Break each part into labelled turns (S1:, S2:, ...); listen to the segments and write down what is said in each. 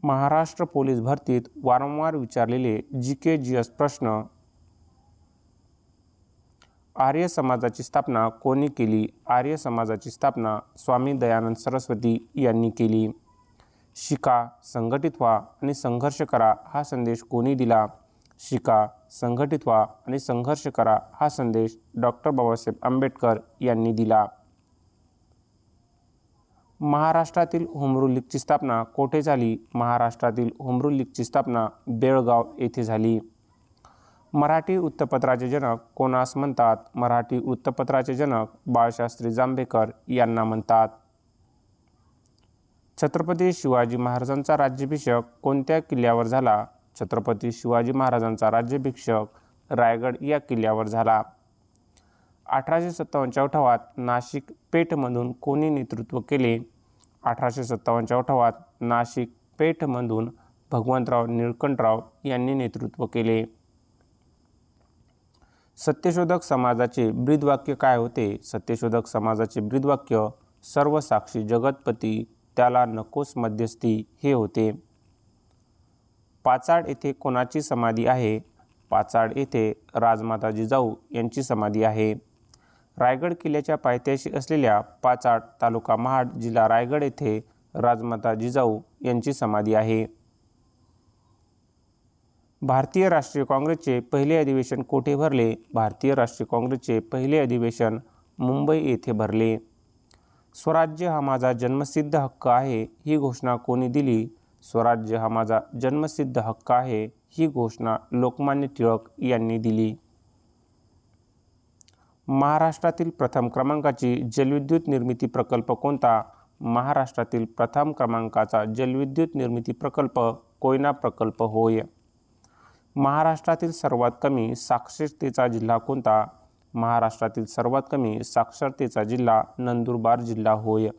S1: Maharashtra police भरतीत वारंवार विचारलेले GK/GS प्रश्न. आर्य समाजाची स्थापना कोणी केली? आर्य समाजाची स्थापना स्वामी दयानंद सरस्वती यांनी केली. शिका, संघटित व्हा आणि संघर्ष करा हा संदेश कोणी दिला? शिका, संघटित व्हा आणि संघर्ष करा हा संदेश डॉक्टर बाबासाहेब आंबेडकर यांनी दिला. महाराष्ट्रातील होमरूल लीगची स्थापना कोठे झाली? महाराष्ट्रातील होमरूल लीगची स्थापना बेळगाव येथे झाली. मराठी वृत्तपत्राचे जनक कोणास म्हणतात? मराठी वृत्तपत्राचे जनक बाळशास्त्री जांभेकर यांना म्हणतात. छत्रपती शिवाजी महाराजांचा राज्याभिषेक कोणत्या किल्ल्यावर झाला? छत्रपती शिवाजी महाराजांचा राज्याभिषेक रायगड या किल्ल्यावर झाला. 1857च्या उठावात नाशिक पेठमधून कोणी नेतृत्व केले? 1857च्या उठावात नाशिक पेठमधून भगवंतराव निळकंठराव यांनी नेतृत्व केले. सत्यशोधक समाजाचे ब्रीदवाक्य काय होते? सत्यशोधक समाजाचे ब्रीदवाक्य सर्व साक्षी जगतपती, त्याला नकोस मध्यस्थी हे होते. पाचाड येथे कोणाची समाधी आहे? पाचाड येथे राजमाता जिजाऊ यांची समाधी आहे. रायगड किल्ल्याच्या पायथ्याशी असलेल्या पाचाड, तालुका महाड, जिल्हा रायगड येथे राजमाता जिजाऊ यांची समाधी आहे. भारतीय राष्ट्रीय काँग्रेसचे पहिले अधिवेशन कोठे भरले? भारतीय राष्ट्रीय काँग्रेसचे पहिले अधिवेशन मुंबई येथे भरले. स्वराज्य हा माझा जन्मसिद्ध हक्क आहे ही घोषणा कोणी दिली? स्वराज्य हा माझा जन्मसिद्ध हक्क आहे ही घोषणा लोकमान्य टिळक यांनी दिली. महाराष्ट्रातील प्रथम क्रमांकाची जलविद्युत निर्मिती प्रकल्प कोणता? महाराष्ट्रातील प्रथम क्रमांकाचा जलविद्युत निर्मिती प्रकल्प कोयना प्रकल्प होय. महाराष्ट्रातील सर्वात कमी साक्षरतेचा जिल्हा कोणता? महाराष्ट्रातील सर्वात कमी साक्षरतेचा जिल्हा नंदुरबार जिल्हा होय.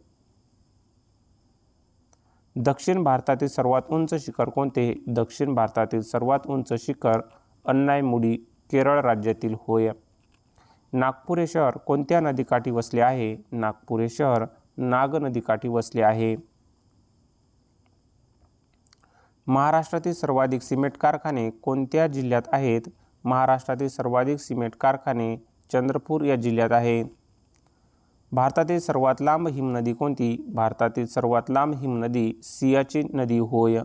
S1: दक्षिण भारतातील सर्वात उंच शिखर कोणते? दक्षिण भारतातील सर्वात उंच शिखर अन्नायमुडी केरळ राज्यातील होय. नागपूर हे शहर कोणत्या नदीकाठी वसले आहे? नागपूर हे शहर नाग नदीकाठी वसले आहे. महाराष्ट्रातील सर्वाधिक सिमेंट कारखाने कोणत्या जिल्ह्यात आहेत? महाराष्ट्रातील सर्वाधिक सिमेंट कारखाने चंद्रपूर या जिल्ह्यात आहेत. भारतातील सर्वात लांब हिमनदी कोणती? भारतातील सर्वात लांब हिमनदी सियाचीन नदी होय.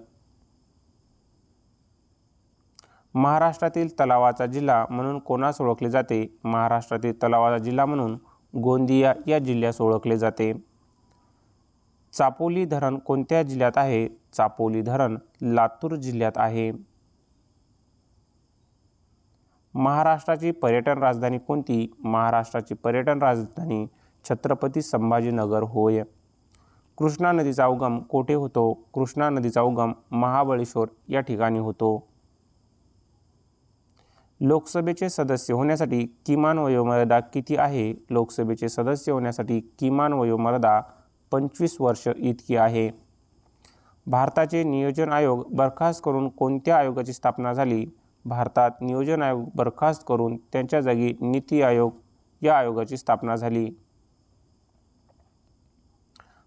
S1: महाराष्ट्रातील तलावाचा जिल्हा म्हणून कोणास ओळखले जाते? महाराष्ट्रातील तलावाचा जिल्हा म्हणून गोंदिया या जिल्ह्यास ओळखले जाते. चापोली धरण कोणत्या जिल्ह्यात आहे? चापोली धरण लातूर जिल्ह्यात आहे. महाराष्ट्राची पर्यटन राजधानी कोणती? महाराष्ट्राची पर्यटन राजधानी छत्रपती संभाजीनगर होय. कृष्णा नदीचा उगम कोठे होतो? कृष्णा नदीचा उगम महाबळेश्वर या ठिकाणी होतो. लोकसभेचे सदस्य होण्यासाठी किमान वयोमर्यादा किती आहे? लोकसभेचे सदस्य होण्यासाठी किमान वयोमर्यादा 25 वर्ष इतकी आहे. भारताचे नियोजन आयोग बरखास्त करून कोणत्या आयोगाची स्थापना झाली? भारतात नियोजन आयोग बरखास्त करून त्यांच्या जागी नीती आयोग या आयोगाची स्थापना झाली.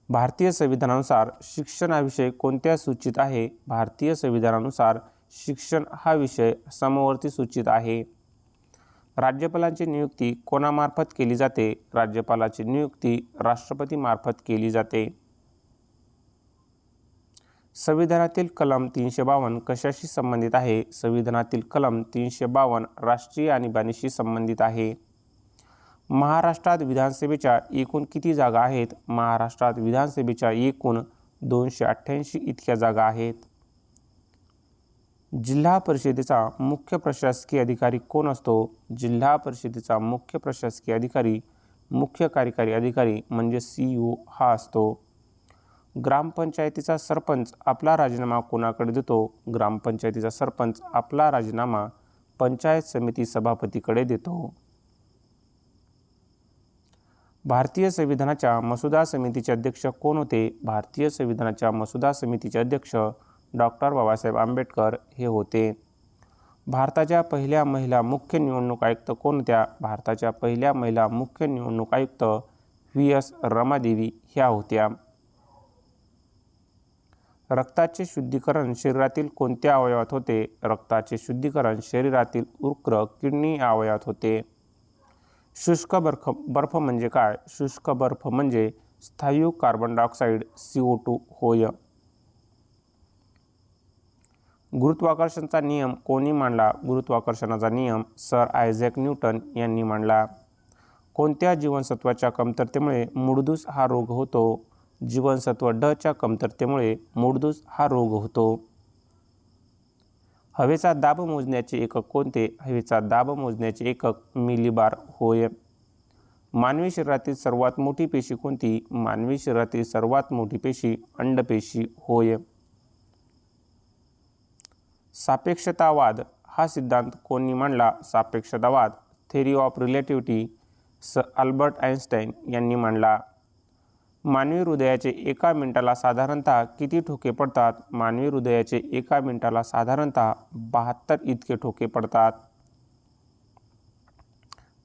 S1: भारतीय संविधानानुसार शिक्षण हा विषय कोणत्या सूचीत आहे? भारतीय संविधानानुसार शिक्षण हा विषय समवर्ती सूचीत आहे. राज्यपालांची नियुक्ती कोणामार्फत केली जाते? राज्यपालाची नियुक्ती राष्ट्रपतीमार्फत केली जाते. संविधानातील कलम 352 कशाशी संबंधित आहे? संविधानातील कलम 352 राष्ट्रीय आणीबाणीशी संबंधित आहे. महाराष्ट्रात विधानसभेच्या एकूण किती जागा आहेत? महाराष्ट्रात विधानसभेच्या एकूण 288 इतक्या जागा आहेत. जिल्हा परिषदेचा मुख्य प्रशासकीय अधिकारी कोण असतो? जिल्हा परिषदेचा मुख्य प्रशासकीय अधिकारी मुख्य कार्यकारी अधिकारी म्हणजे CEO हा असतो. ग्रामपंचायतीचा सरपंच आपला राजीनामा कोणाकडे देतो? ग्रामपंचायतीचा सरपंच आपला राजीनामा पंचायत समिती सभापतीकडे देतो. भारतीय संविधानाच्या मसुदा समितीचे अध्यक्ष कोण होते? भारतीय संविधानाच्या मसुदा समितीचे अध्यक्ष डॉक्टर बाबासाहेब आंबेडकर हे होते. भारताच्या पहिल्या महिला मुख्य निवडणूक आयुक्त कोण होत्या? भारताच्या पहिल्या महिला मुख्य निवडणूक आयुक्त VS रमादेवी ह्या होत्या. रक्ताचे शुद्धीकरण शरीरातील कोणत्या अवयवात होते? रक्ताचे शुद्धीकरण शरीरातील वृक्क, किडनी या अवयवात होते. शुष्क बर्फ म्हणजे काय? शुष्क बर्फ म्हणजे स्थायू कार्बन डायऑक्साईड CO2 होय. गुरुत्वाकर्षणाचा नियम कोणी मांडला? गुरुत्वाकर्षणाचा नियम सर आयझॅक न्यूटन यांनी मांडला. कोणत्या जीवनसत्वाच्या कमतरतेमुळे मूळदूस हा रोग होतो? जीवनसत्व ड च्या कमतरतेमुळे मूळदूस हा रोग होतो. हवेचा दाब मोजण्याचे एकक कोणते? हवेचा दाब मोजण्याचे एकक मिलीबार होय. मानवी शरीरातील सर्वात मोठी पेशी कोणती? मानवी शरीरातील सर्वात मोठी पेशी अंडपेशी होय. सापेक्षतावाद हा सिद्धांत कोणी मांडला? सापेक्षतावाद theory of relativity Albert Einstein यांनी मांडला. मानवी हृदयाचे एका मिनिटाला साधारणतः किती ठोके पडतात? मानवी हृदयाचे एका मिनिटाला साधारणतः 72 इतके ठोके पडतात.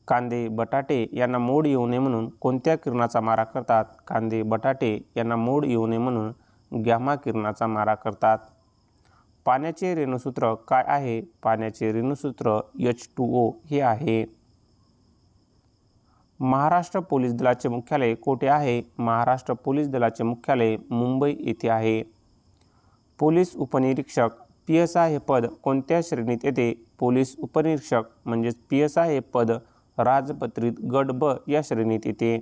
S1: कांदे बटाटे यांना मोड येऊ नये म्हणून कोणत्या किरणाचा मारा करतात? कांदे बटाटे यांना मोड येऊ नये म्हणून गॅमा किरणाचा मारा करतात. पाण्याचे रेणुसूत्र काय आहे? पाण्याचे रेणुसूत्र H2O हे आहे. महाराष्ट्र पोलीस दलाचे मुख्यालय कोठे आहे? महाराष्ट्र पोलीस दलाचे मुख्यालय मुंबई येथे आहे. पोलीस उपनिरीक्षक PSI हे पद कोणत्या श्रेणीत येते? पोलीस उपनिरीक्षक म्हणजेच PSI हे पद राजपत्रित गट ब या श्रेणीत येते.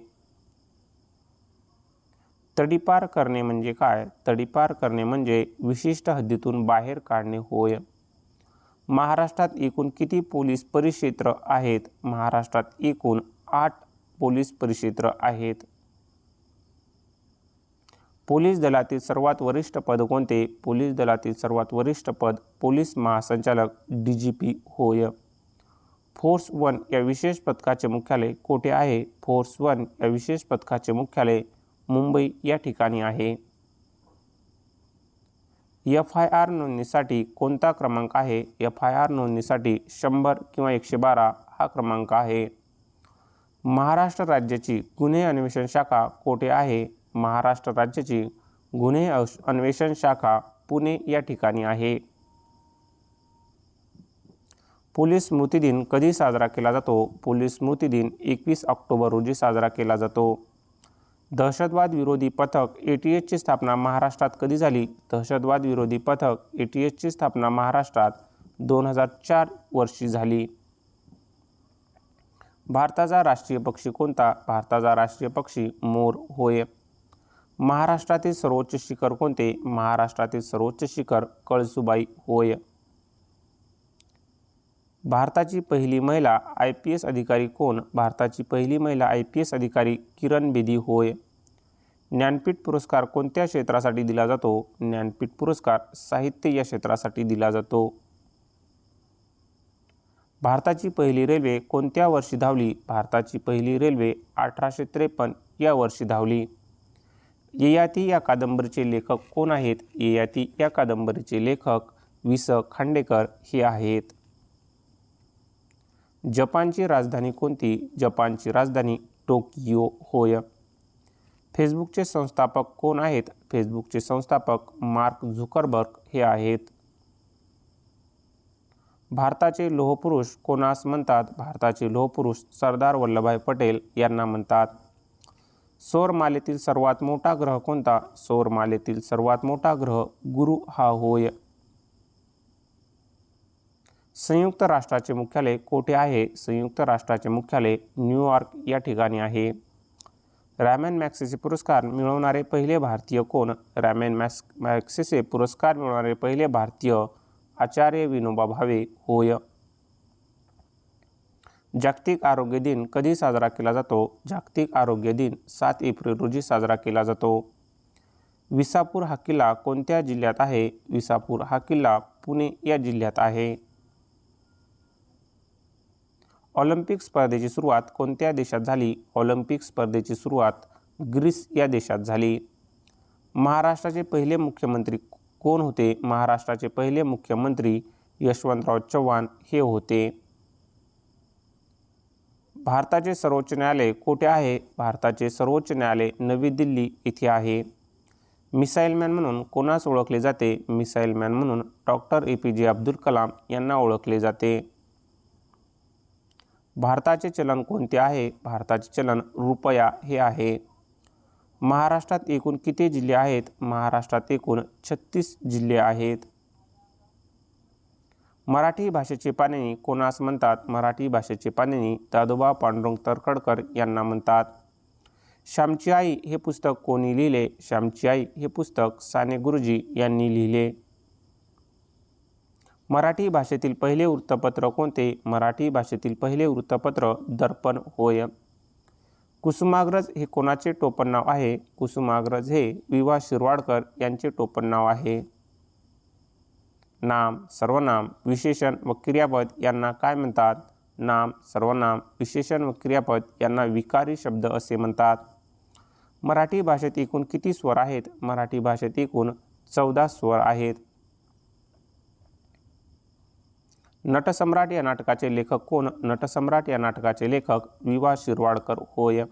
S1: तडीपार करणे म्हणजे काय? तडीपार करणे म्हणजे विशिष्ट हद्दीतून बाहेर काढणे होय. महाराष्ट्रात एकूण किती पोलीस परिक्षेत्र आहेत? महाराष्ट्रात एकूण 8 पोलीस परिक्षेत्र आहेत. पोलीस दलातील सर्वात वरिष्ठ पद कोणते? पोलीस दलातील सर्वात वरिष्ठ पद पोलीस महासंचालक DGP होय. फोर्स 1 या विशेष पथकाचे मुख्यालय कोठे आहे? फोर्स 1 या विशेष पथकाचे मुख्यालय मुंबई या ठिकाणी आहे. FIR नोंदणीसाठी कोणता क्रमांक आहे? FIR नोंदणीसाठी 100 किंवा 112 हा क्रमांक आहे. महाराष्ट्र राज्याची गुन्हे अन्वेषण शाखा कोठे आहे? महाराष्ट्र राज्याची गुन्हे अन्वेषण शाखा पुणे या ठिकाणी आहे. पोलीस स्मृती दिन कधी साजरा केला जातो? पोलीस स्मृती दिन 21 ऑक्टोबर रोजी साजरा केला जातो. दहशतवाद विरोधी पथक ATS ची स्थापना महाराष्ट्रात कधी झाली? दहशतवाद विरोधी पथक ATS ची स्थापना महाराष्ट्रात 2004 वर्षी झाली. भारताचा राष्ट्रीय पक्षी कोणता? भारताचा राष्ट्रीय पक्षी मोर होय. महाराष्ट्रातील सर्वोच्च शिखर कोणते? महाराष्ट्रातील सर्वोच्च शिखर कळसुबाई होय. भारताची पहिली महिला IPS अधिकारी कोण? भारताची पहिली महिला IPS अधिकारी किरण बेदी होय. ज्ञानपीठ पुरस्कार कोणत्या क्षेत्रासाठी दिला जातो? ज्ञानपीठ पुरस्कार साहित्य या क्षेत्रासाठी दिला जातो. भारताची पहिली रेल्वे कोणत्या वर्षी धावली? भारताची पहिली रेल्वे 1853 या वर्षी धावली. ययाती या कादंबरीचे लेखक कोण आहेत? ययाती या कादंबरीचे लेखक वि.स. खांडेकर हे आहेत. जपानची राजधानी कोणती? जपानची राजधानी टोकियो होय. फेसबुकचे संस्थापक कोण आहेत? फेसबुकचे संस्थापक मार्क झुकरबर्ग हे आहेत. भारताचे लोहपुरुष कोणास म्हणतात? भारताचे लोहपुरुष सरदार वल्लभभाई पटेल यांना म्हणतात. सौरमालेतील सर्वात मोठा ग्रह कोणता? सौरमालेतील सर्वात मोठा ग्रह गुरु हा होय. संयुक्त राष्ट्राचे मुख्यालय कोठे आहे? संयुक्त राष्ट्राचे मुख्यालय न्यूयॉर्क या ठिकाणी आहे. रॅमन मॅग्सेसे पुरस्कार मिळवणारे पहिले भारतीय कोण? रॅमन मॅग्सेसे पुरस्कार मिळवणारे पहिले भारतीय आचार्य विनोबा भावे होय. जागतिक आरोग्य दिन कधी साजरा केला जातो? जागतिक आरोग्य दिन 7 एप्रिल रोजी साजरा केला जातो. विसापूर हा किल्ला कोणत्या जिल्ह्यात आहे? विसापूर हा किल्ला पुणे या जिल्ह्यात आहे. ऑलिम्पिक स्पर्धेची सुरुवात कोणत्या देशात झाली? ऑलिम्पिक स्पर्धेची सुरुवात ग्रीस या देशात झाली. महाराष्ट्राचे पहिले मुख्यमंत्री कोण होते? महाराष्ट्राचे पहिले मुख्यमंत्री यशवंतराव चव्हाण हे होते. भारताचे सर्वोच्च न्यायालय कोठे आहे? भारताचे सर्वोच्च न्यायालय नवी दिल्ली येथे आहे. मिसाईल मॅन म्हणून कोणास ओळखले जाते? मिसाईल मॅन म्हणून डॉक्टर APJ अब्दुल कलाम यांना ओळखले जाते. भारताचे चलन कोणते आहे? भारताचे चलन रुपया हे आहे. महाराष्ट्रात एकूण किती जिल्हे आहेत? महाराष्ट्रात एकूण 36 जिल्हे आहेत. मराठी भाषेचे पाणिनी कोणास म्हणतात? मराठी भाषेचे पाणिनी दादोबा पांडुरंग तर्खडकर यांना म्हणतात. श्यामची आई हे पुस्तक कोणी लिहिले? श्यामची आई हे पुस्तक साने गुरुजी यांनी लिहिले. मराठी भाषेतील पहिले वृत्तपत्र कोणते? मराठी भाषेतील पहिले वृत्तपत्र दर्पण होय. कुसुमाग्रज हे कोणाचे टोपण नाव आहे? कुसुमाग्रज हे वि.वा. शिरवाडकर यांचे टोपण नाव आहे. नाम, सर्वनाम, विशेषण व क्रियापद यांना काय म्हणतात? नाम, सर्वनाम, विशेषण व क्रियापद यांना विकारी शब्द असे म्हणतात. मराठी भाषेत एकूण किती स्वर आहेत? मराठी भाषेत एकूण 14 स्वर आहेत. नटसम्राट या नाटकाचे लेखक कोण? नटसम्राट या नाटकाचे लेखक वि.वा. शिरवाडकर होय.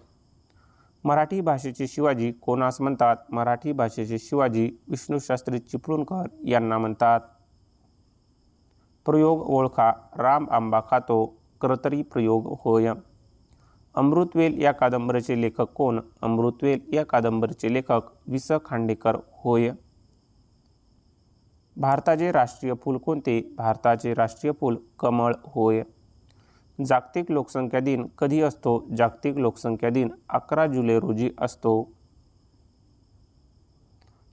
S1: मराठी भाषेचे शिवाजी कोणास म्हणतात? मराठी भाषेचे शिवाजी विष्णुशास्त्री चिपळूणकर यांना म्हणतात. प्रयोग ओळखा. राम आंबा खातो. कर्तरी प्रयोग होय. अमृतवेल या कादंबरीचे लेखक कोण? अमृतवेल या कादंबरीचे लेखक वि.स. खांडेकर होय. भारताचे राष्ट्रीय फूल कोणते? भारताचे राष्ट्रीय फूल कमळ होय. जागतिक लोकसंख्या दिन कधी असतो? जागतिक लोकसंख्या दिन 11 जुलै रोजी असतो.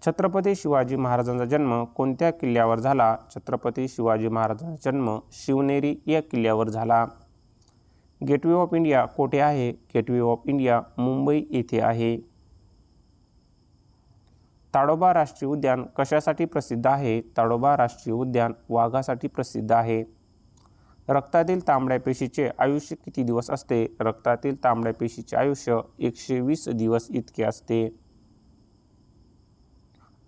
S1: छत्रपती शिवाजी महाराजांचा जन्म कोणत्या किल्ल्यावर झाला? छत्रपती शिवाजी महाराजांचा जन्म शिवनेरी या किल्ल्यावर झाला. गेटवे ऑफ इंडिया कोठे आहे? गेटवे ऑफ इंडिया मुंबई येथे आहे. ताडोबा राष्ट्रीय उद्यान कशासाठी प्रसिद्ध आहे? ताडोबा राष्ट्रीय उद्यान वाघासाठी प्रसिद्ध आहे. रक्तातील तांबड्या पेशीचे आयुष्य किती दिवस असते? रक्तातील तांबड्या पेशीचे आयुष्य 120 दिवस इतके असते.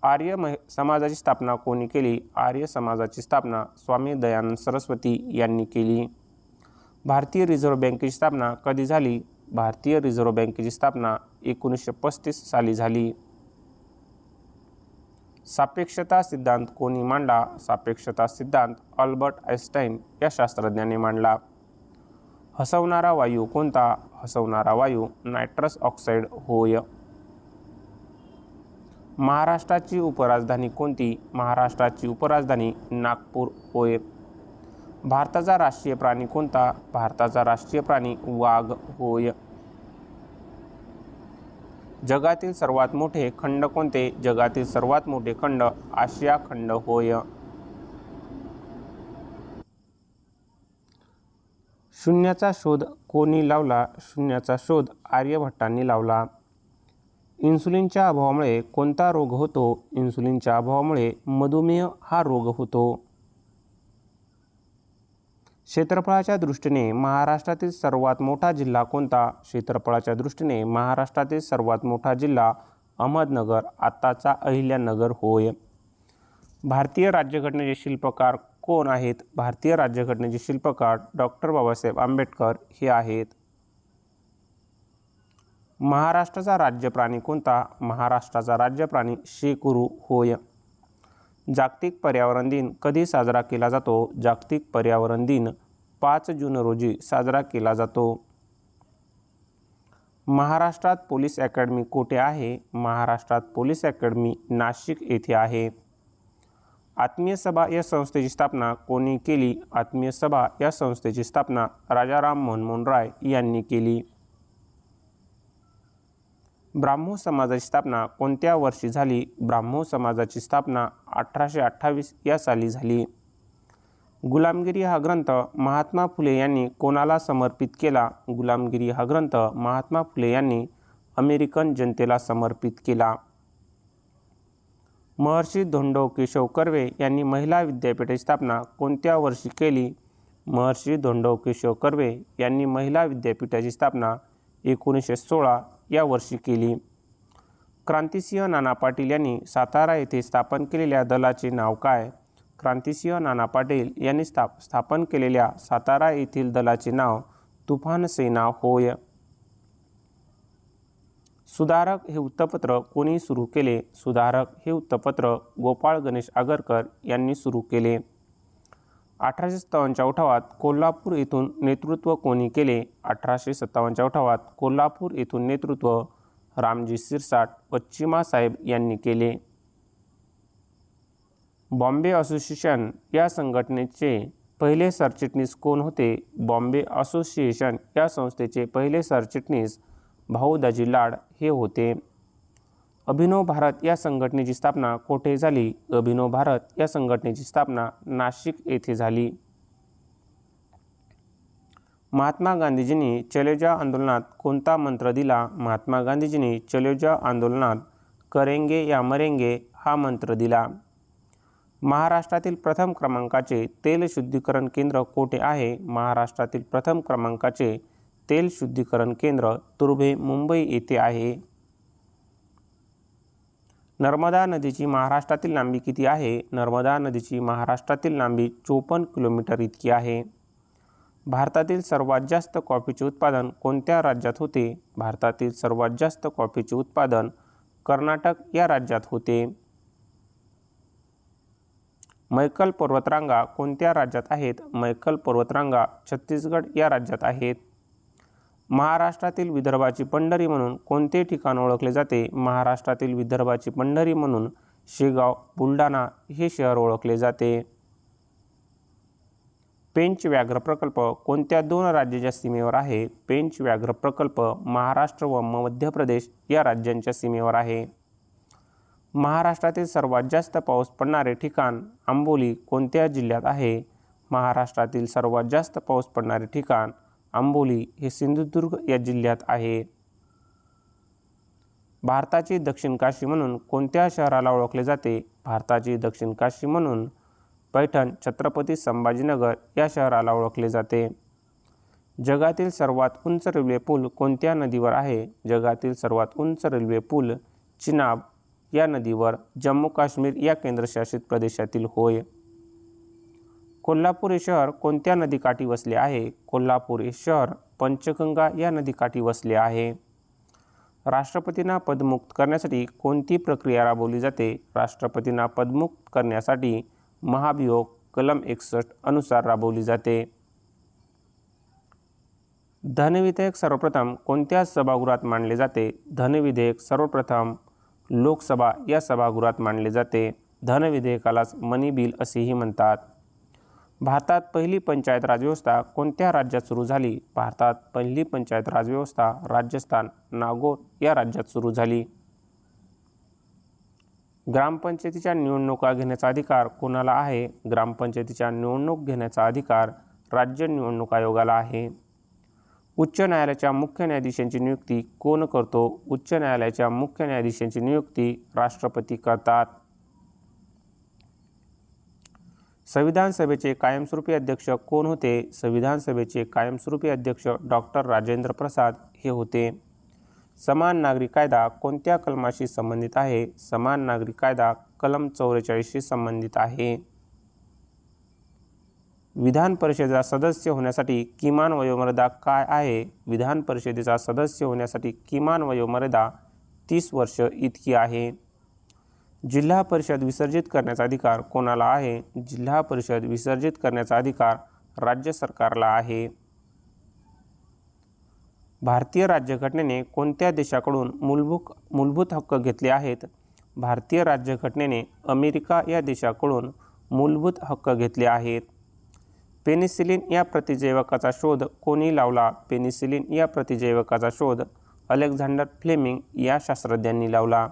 S1: आर्य समाजाची स्थापना कोणी केली? आर्य समाजाची स्थापना स्वामी दयानंद सरस्वती यांनी केली. भारतीय रिझर्व्ह बँकेची स्थापना कधी झाली? भारतीय रिझर्व्ह बँकेची स्थापना 1935 साली झाली. सापेक्षता सिद्धांत कोणी मांडला? सापेक्षता सिद्धांत अल्बर्ट आइन्स्टाईन या शास्त्रज्ञाने मांडला. हसवणारा वायू कोणता? हसवणारा वायू नायट्रस ऑक्साईड होय. महाराष्ट्राची उपराजधानी कोणती? महाराष्ट्राची उपराजधानी नागपूर होय. भारताचा राष्ट्रीय प्राणी कोणता? भारताचा राष्ट्रीय प्राणी वाघ होय. जगातील सर्वात मोठे खंड कोणते? जगातील सर्वात मोठे खंड आशिया खंड होय. शून्याचा शोध कोणी लावला? शून्याचा शोध आर्यभट्टांनी लावला. इन्सुलिनच्या अभावामुळे कोणता रोग होतो? इन्सुलिनच्या अभावामुळे मधुमेह हा रोग होतो. क्षेत्रफळाच्या दृष्टीने महाराष्ट्रातील सर्वात मोठा जिल्हा कोणता? क्षेत्रफळाच्या दृष्टीने महाराष्ट्रातील सर्वात मोठा जिल्हा अहमदनगर, आत्ताचा अहिल्यानगर होय. भारतीय राज्यघटनेचे शिल्पकार कोण आहेत? भारतीय राज्यघटनेचे शिल्पकार डॉक्टर बाबासाहेब आंबेडकर हे आहेत. महाराष्ट्राचा राज्य प्राणी कोणता? महाराष्ट्राचा राज्य प्राणी शेकरू होय. जागतिक पर्यावरण दिन कधी साजरा केला जातो? जागतिक पर्यावरण दिन 5 जून रोजी साजरा केला जातो. महाराष्ट्रात पोलीस अकॅडमी कोठे आहे? महाराष्ट्रात पोलीस अकॅडमी नाशिक येथे आहे. आत्मीय सभा या संस्थेची स्थापना कोणी केली? आत्मीय सभा या संस्थेची स्थापना राजाराम मोहन राय यांनी केली. ब्राह्मो समाजाची स्थापना कोणत्या वर्षी झाली? ब्राह्मो समाजाची स्थापना 1828 या साली झाली. गुलामगिरी हा ग्रंथ महात्मा फुले यांनी कोणाला समर्पित केला? गुलामगिरी हा ग्रंथ महात्मा फुले यांनी अमेरिकन जनतेला समर्पित केला. महर्षी धोंडो केशव कर्वे यांनी महिला विद्यापीठाची स्थापना कोणत्या वर्षी केली? महर्षी धोंडो केशव कर्वे यांनी महिला विद्यापीठाची स्थापना 1916 या वर्षी केली. क्रांतिसिंह नाना पाटील यांनी सातारा येथे स्थापन केलेल्या दलाचे नाव काय? क्रांतिसिंह नाना पाटील यांनी स्थापन केलेल्या सातारा येथील दलाचे नाव तुफान सेना होय. सुधारक हे वृत्तपत्र कोणी सुरू केले? सुधारक हे वृत्तपत्र गोपाळ गणेश आगरकर यांनी सुरू केले. 1857च्या उठावात कोल्हापूर येथून नेतृत्व कोणी केले? 1857च्या उठावात कोल्हापूर येथून नेतृत्व रामजी सिरसाट व चिमासाहेब यांनी केले. बॉम्बे असोसिएशन या संघटनेचे पहिले सरचिटणीस कोण होते? बॉम्बे असोसिएशन या संस्थेचे पहिले सरचिटणीस भाऊ दाजी लाड हे होते. अभिनव भारत या संघटनेची स्थापना कोठे झाली? अभिनव भारत या संघटनेची स्थापना नाशिक येथे झाली. महात्मा गांधीजींनी चलो जाओ आंदोलनात कोणता मंत्र दिला? महात्मा गांधीजींनी चलो जाओ आंदोलनात करेंगे या मरेंगे हा मंत्र दिला. महाराष्ट्रातील प्रथम क्रमांकाचे तेल शुद्धीकरण केंद्र कोठे आहे? महाराष्ट्रातील प्रथम क्रमांकाचे तेल शुद्धीकरण केंद्र तुर्भे मुंबई येथे आहे. नर्मदा नदीची महाराष्ट्रातील लांबी किती आहे? नर्मदा नदीची महाराष्ट्रातील लांबी 54 किलोमीटर इतकी आहे. भारतातील सर्वात जास्त कॉफीचे उत्पादन कोणत्या राज्यात होते? भारतातील सर्वात जास्त कॉफीचे उत्पादन कर्नाटक या राज्यात होते. मैकल पर्वतरांगा कोणत्या राज्यात आहेत? मैकल पर्वतरांगा छत्तीसगड या राज्यात आहेत. महाराष्ट्रातील विदर्भाची पंढरी म्हणून कोणते ठिकाण ओळखले जाते? महाराष्ट्रातील विदर्भाची पंढरी म्हणून शेगाव, बुलढाणा हे शहर ओळखले जाते. पेंच व्याघ्र प्रकल्प कोणत्या 2 राज्याच्या सीमेवर आहे? पेंच व्याघ्र प्रकल्प महाराष्ट्र व मध्य प्रदेश या राज्यांच्या सीमेवर आहे. महाराष्ट्रातील सर्वात जास्त पाऊस पडणारे ठिकाण आंबोली कोणत्या जिल्ह्यात आहे? महाराष्ट्रातील सर्वात जास्त पाऊस पडणारे ठिकाण आंबोली हे सिंधुदुर्ग या जिल्ह्यात आहे. भारताची दक्षिण काशी म्हणून कोणत्या शहराला ओळखले जाते? भारताची दक्षिण काशी म्हणून पैठण छत्रपती संभाजीनगर या शहराला ओळखले जाते. जगातील सर्वात उंच रेल्वे पूल कोणत्या नदीवर आहे? जगातील सर्वात उंच रेल्वे पूल चिनाब या नदीवर जम्मू काश्मीर या केंद्रशासित प्रदेशातील होय. कोल्हापूर हे शहर कोणत्या नदीकाठी वसले आहे? कोल्हापूर हे शहर पंचगंगा या नदीकाठी वसले आहे. राष्ट्रपतींना पदमुक्त करण्यासाठी कोणती प्रक्रिया राबवली जाते? राष्ट्रपतींना पदमुक्त करण्यासाठी महाभियोग कलम 61 अनुसार राबवली जाते. धनविधेयक सर्वप्रथम कोणत्या सभागृहात मांडले जाते? धनविधेयक सर्वप्रथम लोकसभा या सभागृहात मांडले जाते. धनविधेयकालाच मनी बिल असेही म्हणतात. भारतात पहिली पंचायत राज व्यवस्था कोणत्या राज्यात सुरू झाली? भारतात पहिली पंचायत राज व्यवस्था राजस्थान नागौर या राज्यात सुरू झाली. ग्रामपंचायतीच्या निवडणुका घेण्याचा अधिकार कोणाला आहे? ग्रामपंचायतीच्या निवडणूक घेण्याचा अधिकार राज्य निवडणूक आयोगाला आहे. उच्च न्यायालयाच्या मुख्य न्यायाधीशांची नियुक्ती कोण करतो? उच्च न्यायालयाच्या मुख्य न्यायाधीशांची नियुक्ती राष्ट्रपती करतात. संविधान सभेचे कायमस्वरूपी अध्यक्ष कोण होते? संविधान सभेचे कायमस्वरूपी अध्यक्ष डॉक्टर राजेंद्र प्रसाद हे होते. समान नागरिक कायदा कोणत्या कलमाशी संबंधित आहे? समान नागरिक कायदा कलम 44शी संबंधित आहे. विधान परिषदेचा सदस्य होण्यासाठी किमान वयोमर्यादा काय आहे? विधान परिषदेचा सदस्य होण्यासाठी किमान वयोमर्यादा 30 वर्ष इतकी आहे. जिल्हा परिषद विसर्जित करण्याचा अधिकार कोणाला आहे? जिल्हा परिषद विसर्जित करण्याचा अधिकार राज्य सरकारला आहे. भारतीय राज्यघटनेने कोणत्या देशाकडून मूलभूत हक्क घेतले आहेत? भारतीय राज्यघटनेने अमेरिका या देशाकडून मूलभूत हक्क घेतले आहेत. पेनिसिलिन या प्रतिजैवकाचा शोध कोणी लावला? पेनिसिलिन या प्रतिजैवकाचा शोध अलेक्झांडर फ्लेमिंग या शास्त्रज्ञांनी लावला.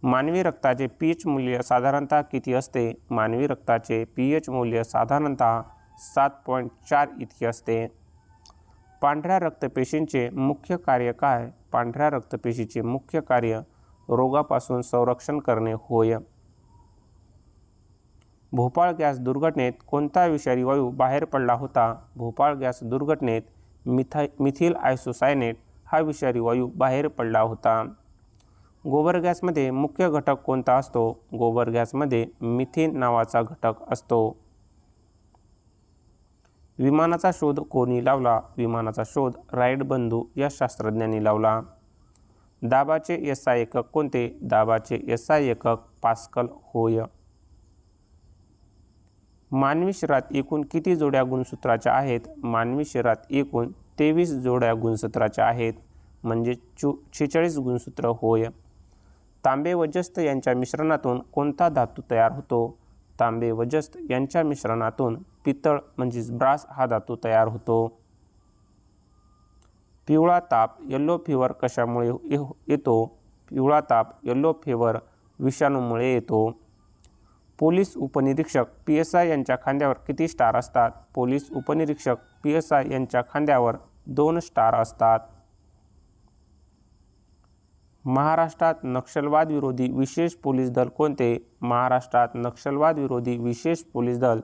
S1: मानवी रक्ताचे पीएच मूल्य साधारणतः किती असते? मानवी रक्ताचे पीएच मूल्य साधारणतः 7.4 इतके असते. पांढऱ्या रक्तपेशींचे मुख्य कार्य काय? पांढऱ्या रक्तपेशीचे मुख्य कार्य रोगापासून संरक्षण करणे होय. भोपाळ गॅस दुर्घटनेत कोणता विषारी वायू बाहेर पडला होता? भोपाळ गॅस दुर्घटनेत मिथिल आयसोसायनेट हा विषारी वायू बाहेर पडला होता. गोबर गॅसमध्ये मुख्य घटक कोणता असतो? गोबर गॅसमध्ये मिथेन नावाचा घटक असतो. विमानाचा शोध कोणी लावला? विमानाचा शोध राईट बंधू या शास्त्रज्ञांनी लावला. दाबाचे SI एकक कोणते? दाबाचे SI एकक पास्कल होय. मानवी शरीरात एकूण किती जोड्या गुणसूत्राच्या आहेत? मानवी शरीरात एकूण 23 जोड्या गुणसूत्राच्या आहेत, म्हणजे 46 गुणसूत्र होय. तांबे व जस्त यांच्या मिश्रणातून कोणता धातू तयार होतो? तांबे व जस्त यांच्या मिश्रणातून पितळ म्हणजेच ब्रास हा धातू तयार होतो. पिवळा ताप येलो फीवर कशामुळे येतो? पिवळा ताप येलो फीवर विषाणूमुळे येतो. पोलीस उपनिरीक्षक PSI यांच्या खांद्यावर किती स्टार असतात? पोलीस उपनिरीक्षक PSI यांच्या खांद्यावर 2 स्टार असतात. महाराष्ट्रात नक्षलवाद विरोधी विशेष पोलीस दल कोणते? महाराष्ट्रात नक्षलवाद विरोधी विशेष पोलीस दल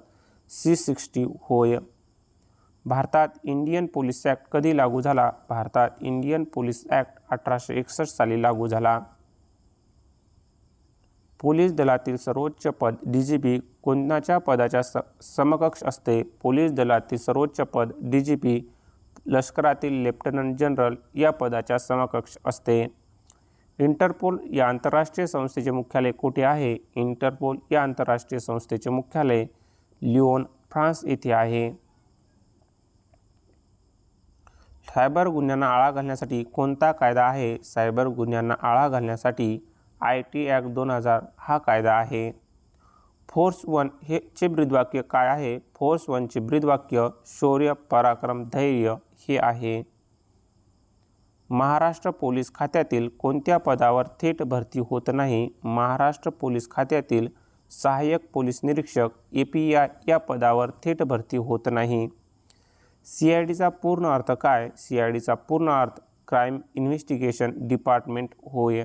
S1: C60 होय. भारतात इंडियन पोलीस ॲक्ट कधी लागू झाला? भारतात इंडियन पोलीस ॲक्ट 1861 साली लागू झाला. पोलीस दलातील सर्वोच्च पद DGP कोणाच्या पदाच्या समकक्ष असते? पोलीस दलातील सर्वोच्च पद DGP लष्करातील लेफ्टनंट जनरल या पदाच्या समकक्ष असते. इंटरपोल या आंतरराष्ट्रीय संस्थेचे मुख्यालय कुठे आहे? इंटरपोल या आंतरराष्ट्रीय संस्थेचे मुख्यालय लिओन, फ्रान्स येथे आहे. सायबर गुन्ह्यांना आळा घालण्यासाठी कोणता कायदा आहे? सायबर गुन्ह्यांना आळा घालण्यासाठी IT ॲक्ट 2000 हा कायदा आहे. फोर्स 1 हे चे ब्रीदवाक्य काय आहे? फोर्स 1 चे ब्रीदवाक्य शौर्य, पराक्रम, धैर्य हे आहे. महाराष्ट्र पोलीस खात्यातील कोणत्या पदावर थेट भरती होत नाही? महाराष्ट्र पोलीस खात्यातील सहाय्यक पोलीस निरीक्षक API या पदावर थेट भरती होत नाही. CIDचा पूर्ण अर्थ काय? CIDचा पूर्ण अर्थ क्राईम इन्व्हेस्टिगेशन डिपार्टमेंट होय.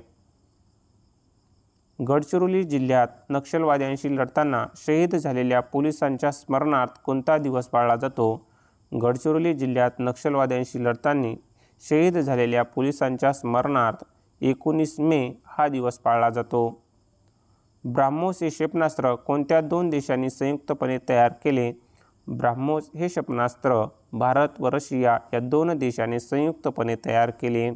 S1: गडचिरोली जिल्ह्यात नक्षलवाद्यांशी लढताना शहीद झालेल्या पोलिसांच्या स्मरणार्थ कोणता दिवस पाळला जातो? गडचिरोली जिल्ह्यात नक्षलवाद्यांशी लढताना शहीद झालेल्या पोलिसांच्या स्मरणार्थ 19 मे हा दिवस पाळला जातो. ब्राह्मोस हे क्षेपणास्त्र कोणत्या 2 देशांनी संयुक्तपणे तयार केले? ब्राह्मोस हे क्षेपणास्त्र भारत व रशिया या 2 देशांनी संयुक्तपणे तयार केले.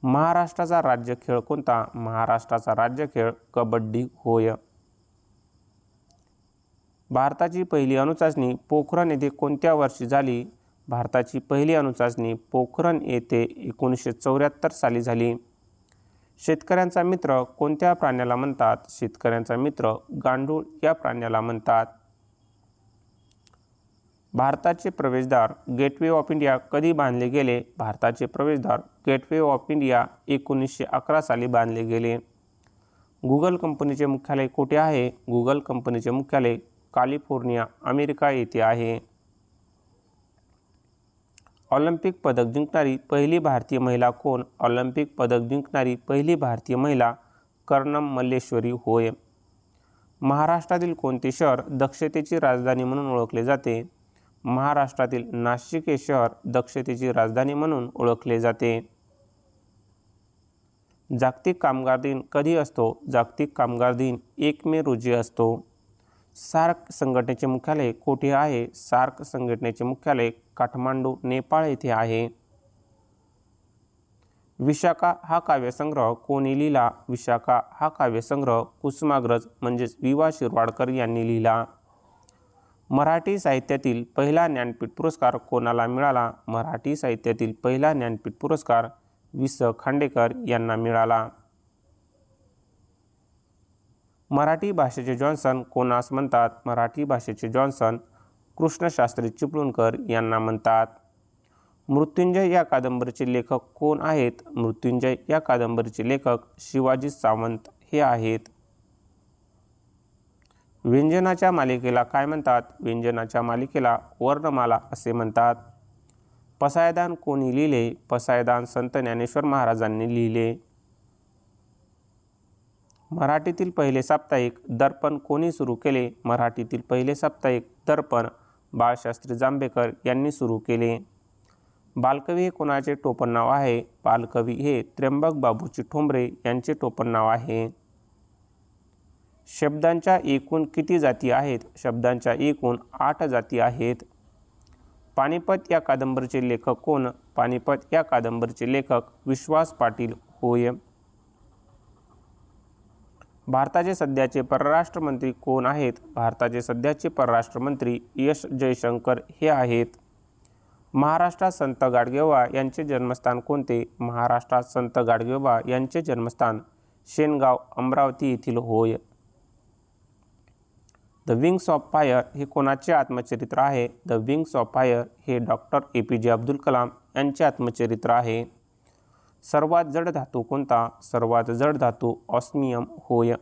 S1: महाराष्ट्राचा राज्य खेळ कोणता? महाराष्ट्राचा राज्य खेळ कबड्डी होय. भारताची पहिली अणुचाचणी पोखरण येथे कोणत्या वर्षी झाली? भारताची पहिली अणुचाचणी पोखरण येथे 1974 साली झाली. शेतकऱ्यांचा मित्र कोणत्या प्राण्याला म्हणतात? शेतकऱ्यांचा मित्र गांडूळ या प्राण्याला म्हणतात. भारताचे प्रवेशद्वार गेटवे ऑफ इंडिया कधी बांधले गेले? भारताचे प्रवेशद्वार गेटवे ऑफ इंडिया 1911 साली बांधले गेले. गुगल कंपनीचे मुख्यालय कुठे आहे? गुगल कंपनीचे मुख्यालय कॅलिफोर्निया, अमेरिका येथे आहे. ऑलिम्पिक पदक जिंकणारी पहिली भारतीय महिला कोण? ऑलिम्पिक पदक जिंकणारी पहिली भारतीय महिला कर्णम मल्लेश्वरी होय. महाराष्ट्रातील कोणते शहर दक्षतेची राजधानी म्हणून ओळखले जाते? महाराष्ट्रातील नाशिक हे शहर दक्षतेची राजधानी म्हणून ओळखले जाते. जागतिक कामगार दिन कधी असतो? जागतिक कामगार दिन 1 मे रोजी असतो. सार्क संघटनेचे मुख्यालय कोठे आहे? सार्क संघटनेचे मुख्यालय काठमांडू, नेपाळ येथे आहे. विशाखा हा काव्यसंग्रह कोणी लिहिला? विशाखा हा काव्यसंग्रह कुसुमाग्रज म्हणजेच वि.वा. शिरवाडकर यांनी लिहिला. मराठी साहित्यातील पहिला ज्ञानपीठ पुरस्कार कोणाला मिळाला? मराठी साहित्यातील पहिला ज्ञानपीठ पुरस्कार वि.स. खांडेकर यांना मिळाला. मराठी भाषेचे जॉन्सन कोणास म्हणतात? मराठी भाषेचे जॉन्सन कृष्णशास्त्री चिपळूणकर यांना म्हणतात. मृत्युंजय या कादंबरीचे लेखक कोण आहेत? मृत्युंजय या कादंबरीचे लेखक शिवाजी सावंत हे आहेत. व्यंजनाच्या मालिकेला काय म्हणतात? व्यंजनाच्या मालिकेला वर्णमाला असे म्हणतात. पसायदान कोणी लिहिले? पसायदान संत ज्ञानेश्वर महाराजांनी लिहिले. मराठीतील पहिले साप्ताहिक दर्पण कोणी सुरू केले? मराठीतील पहिले साप्ताहिक दर्पण बाळशास्त्री जांभेकर यांनी सुरू केले. बालकवी हे कोणाचे टोपण नाव आहे? बालकवी हे त्र्यंबक बाबूजी ठोंबरे यांचे टोपण नाव आहे. शब्दांच्या एकूण किती जाती आहेत? शब्दांच्या एकूण 8 जाती आहेत. पानिपत या कादंबरीचे लेखक कोण? पानिपत या कादंबरीचे लेखक विश्वास पाटील होय. भारताचे सध्याचे परराष्ट्र मंत्री कोण आहेत? भारताचे सध्याचे परराष्ट्र मंत्री एस जयशंकर हे आहेत. महाराष्ट्रात संत गाडगेबाबा यांचे जन्मस्थान कोणते? महाराष्ट्रात संत गाडगेबाबा यांचे जन्मस्थान शेनगाव अमरावती येथील होय. द विंग्स ऑफ फायर हे कोणाचे आत्मचरित्र आहे? द विंग्स ऑफ फायर हे डॉक्टर APJ अब्दुल कलाम यांचे आत्मचरित्र आहे. सर्वात जड धातू कोणता? सर्वात जड धातू ऑस्मियम होय.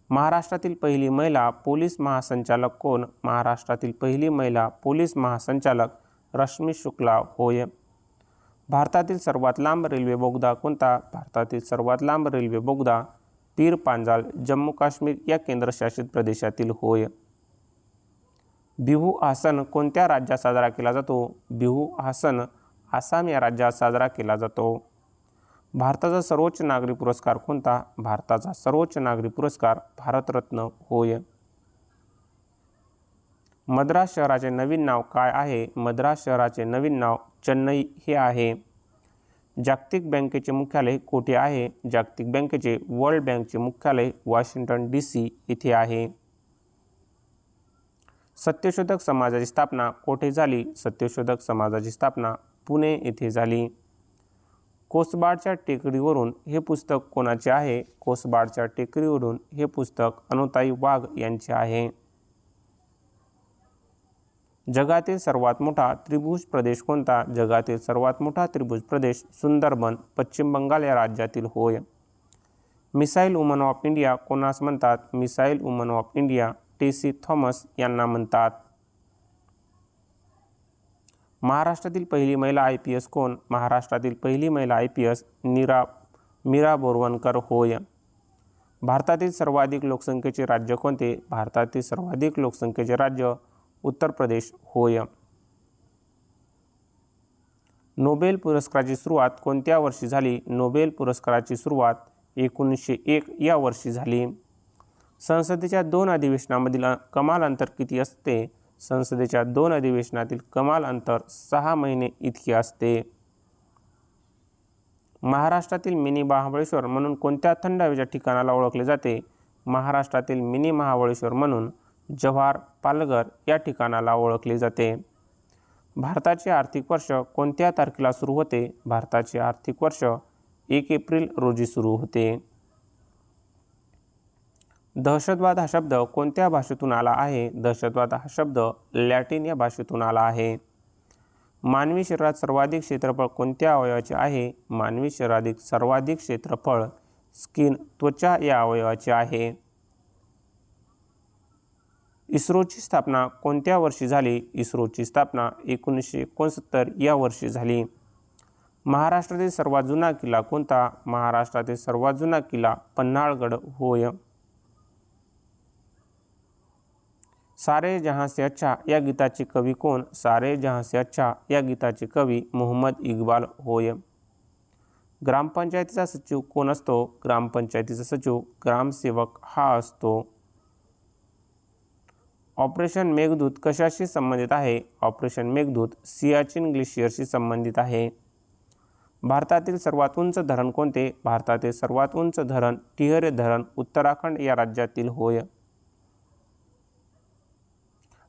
S1: महाराष्ट्रातील पहिली महिला पोलीस महासंचालक कोण? महाराष्ट्रातील पहिली महिला पोलीस महासंचालक रश्मी शुक्ला होय. भारतातील सर्वात लांब रेल्वे बोगदा कोणता? भारतातील सर्वात लांब रेल्वे बोगदा पीर पांजाल जम्मू काश्मीर या केंद्रशासित प्रदेशातील होय. बिहू हा सण कोणत्या राज्यात साजरा केला जातो? बिहू हा सण आसाम या राज्यात साजरा केला जातो. भारताचा सर्वोच्च नागरी पुरस्कार कोणता? भारताचा सर्वोच्च नागरी पुरस्कार भारतरत्न होय. मद्रास शहराचे नवीन नाव काय आहे? मद्रास शहराचे नवीन नाव चेन्नई हे आहे. जागतिक बँकेचे मुख्यालय कोठे आहे? जागतिक बँकेचे वर्ल्ड बँकचे मुख्यालय वॉशिंग्टन DC येथे आहे. सत्यशोधक समाजाची स्थापना कोठे झाली? सत्यशोधक समाजाची स्थापना पुणे येथे झाली. कोसबाडच्या टेकडीवरून हे पुस्तक कोणाचे आहे? कोसबाडच्या टेकडीवरून हे पुस्तक अनुताई वाघ यांचे आहे. जगातील सर्वात मोठा त्रिभुज प्रदेश कोणता? जगातील सर्वात मोठा त्रिभुज प्रदेश सुंदरबन पश्चिम बंगाल या राज्यातील होय. मिसाईल वुमन ऑफ इंडिया कोणास म्हणतात? Missile woman of India Tessy Thomas यांना म्हणतात. महाराष्ट्रातील पहिली महिला IPS कोण? महाराष्ट्रातील पहिली महिला IPS मीरा बोरवणकर होय. भारतातील सर्वाधिक लोकसंख्येचे राज्य कोणते? भारतातील सर्वाधिक लोकसंख्येचे राज्य उत्तर प्रदेश होय. नोबेल पुरस्काराची सुरुवात कोणत्या वर्षी झाली? नोबेल पुरस्काराची सुरुवात 1901 या वर्षी झाली. संसदेच्या 2 अधिवेशनामधील कमाल अंतर किती असते? संसदेच्या 2 अधिवेशनातील कमाल अंतर 6 महिने इतके असते. महाराष्ट्रातील मिनी महाबळेश्वर म्हणून कोणत्या थंड हवेच्या ठिकाणाला ओळखले जाते? महाराष्ट्रातील मिनी महाबळेश्वर म्हणून जव्हार पालघर या ठिकाणाला ओळखले जाते. भारताचे आर्थिक वर्ष कोणत्या तारखेला सुरू होते? भारताचे आर्थिक वर्ष 1 एप्रिल रोजी सुरू होते. दहशतवाद हा शब्द कोणत्या भाषेतून आला आहे? दहशतवाद हा शब्द लॅटिन या भाषेतून आला आहे. मानवी शरीरात सर्वाधिक क्षेत्रफळ कोणत्या अवयवाचे आहे? मानवी शरीरात सर्वाधिक क्षेत्रफळ स्किन त्वचा या अवयवाचे आहे. इस्रोची स्थापना कोणत्या वर्षी झाली? इस्रोची स्थापना 1969 या वर्षी झाली. महाराष्ट्रातील सर्वात जुना किल्ला कोणता? महाराष्ट्रातील सर्वात जुना किल्ला पन्हाळगड होय. सारे जहां से अच्छा या गीताचे कवी कोण? सारे जहां से अच्छा या गीताचे कवी मोहम्मद इक्बाल होय. ग्रामपंचायतीचा सचिव कोण असतो? ग्रामपंचायतीचा सचिव ग्रामसेवक हा असतो. ऑपरेशन मेघदूत कशाशी संबंधित आहे? ऑपरेशन मेघदूत सियाचीन ग्लेशियरशी संबंधित आहे. भारतातील सर्वात उंच धरण कोणते? भारतातील सर्वात उंच धरण टिहरे धरण उत्तराखंड या राज्यातील होय.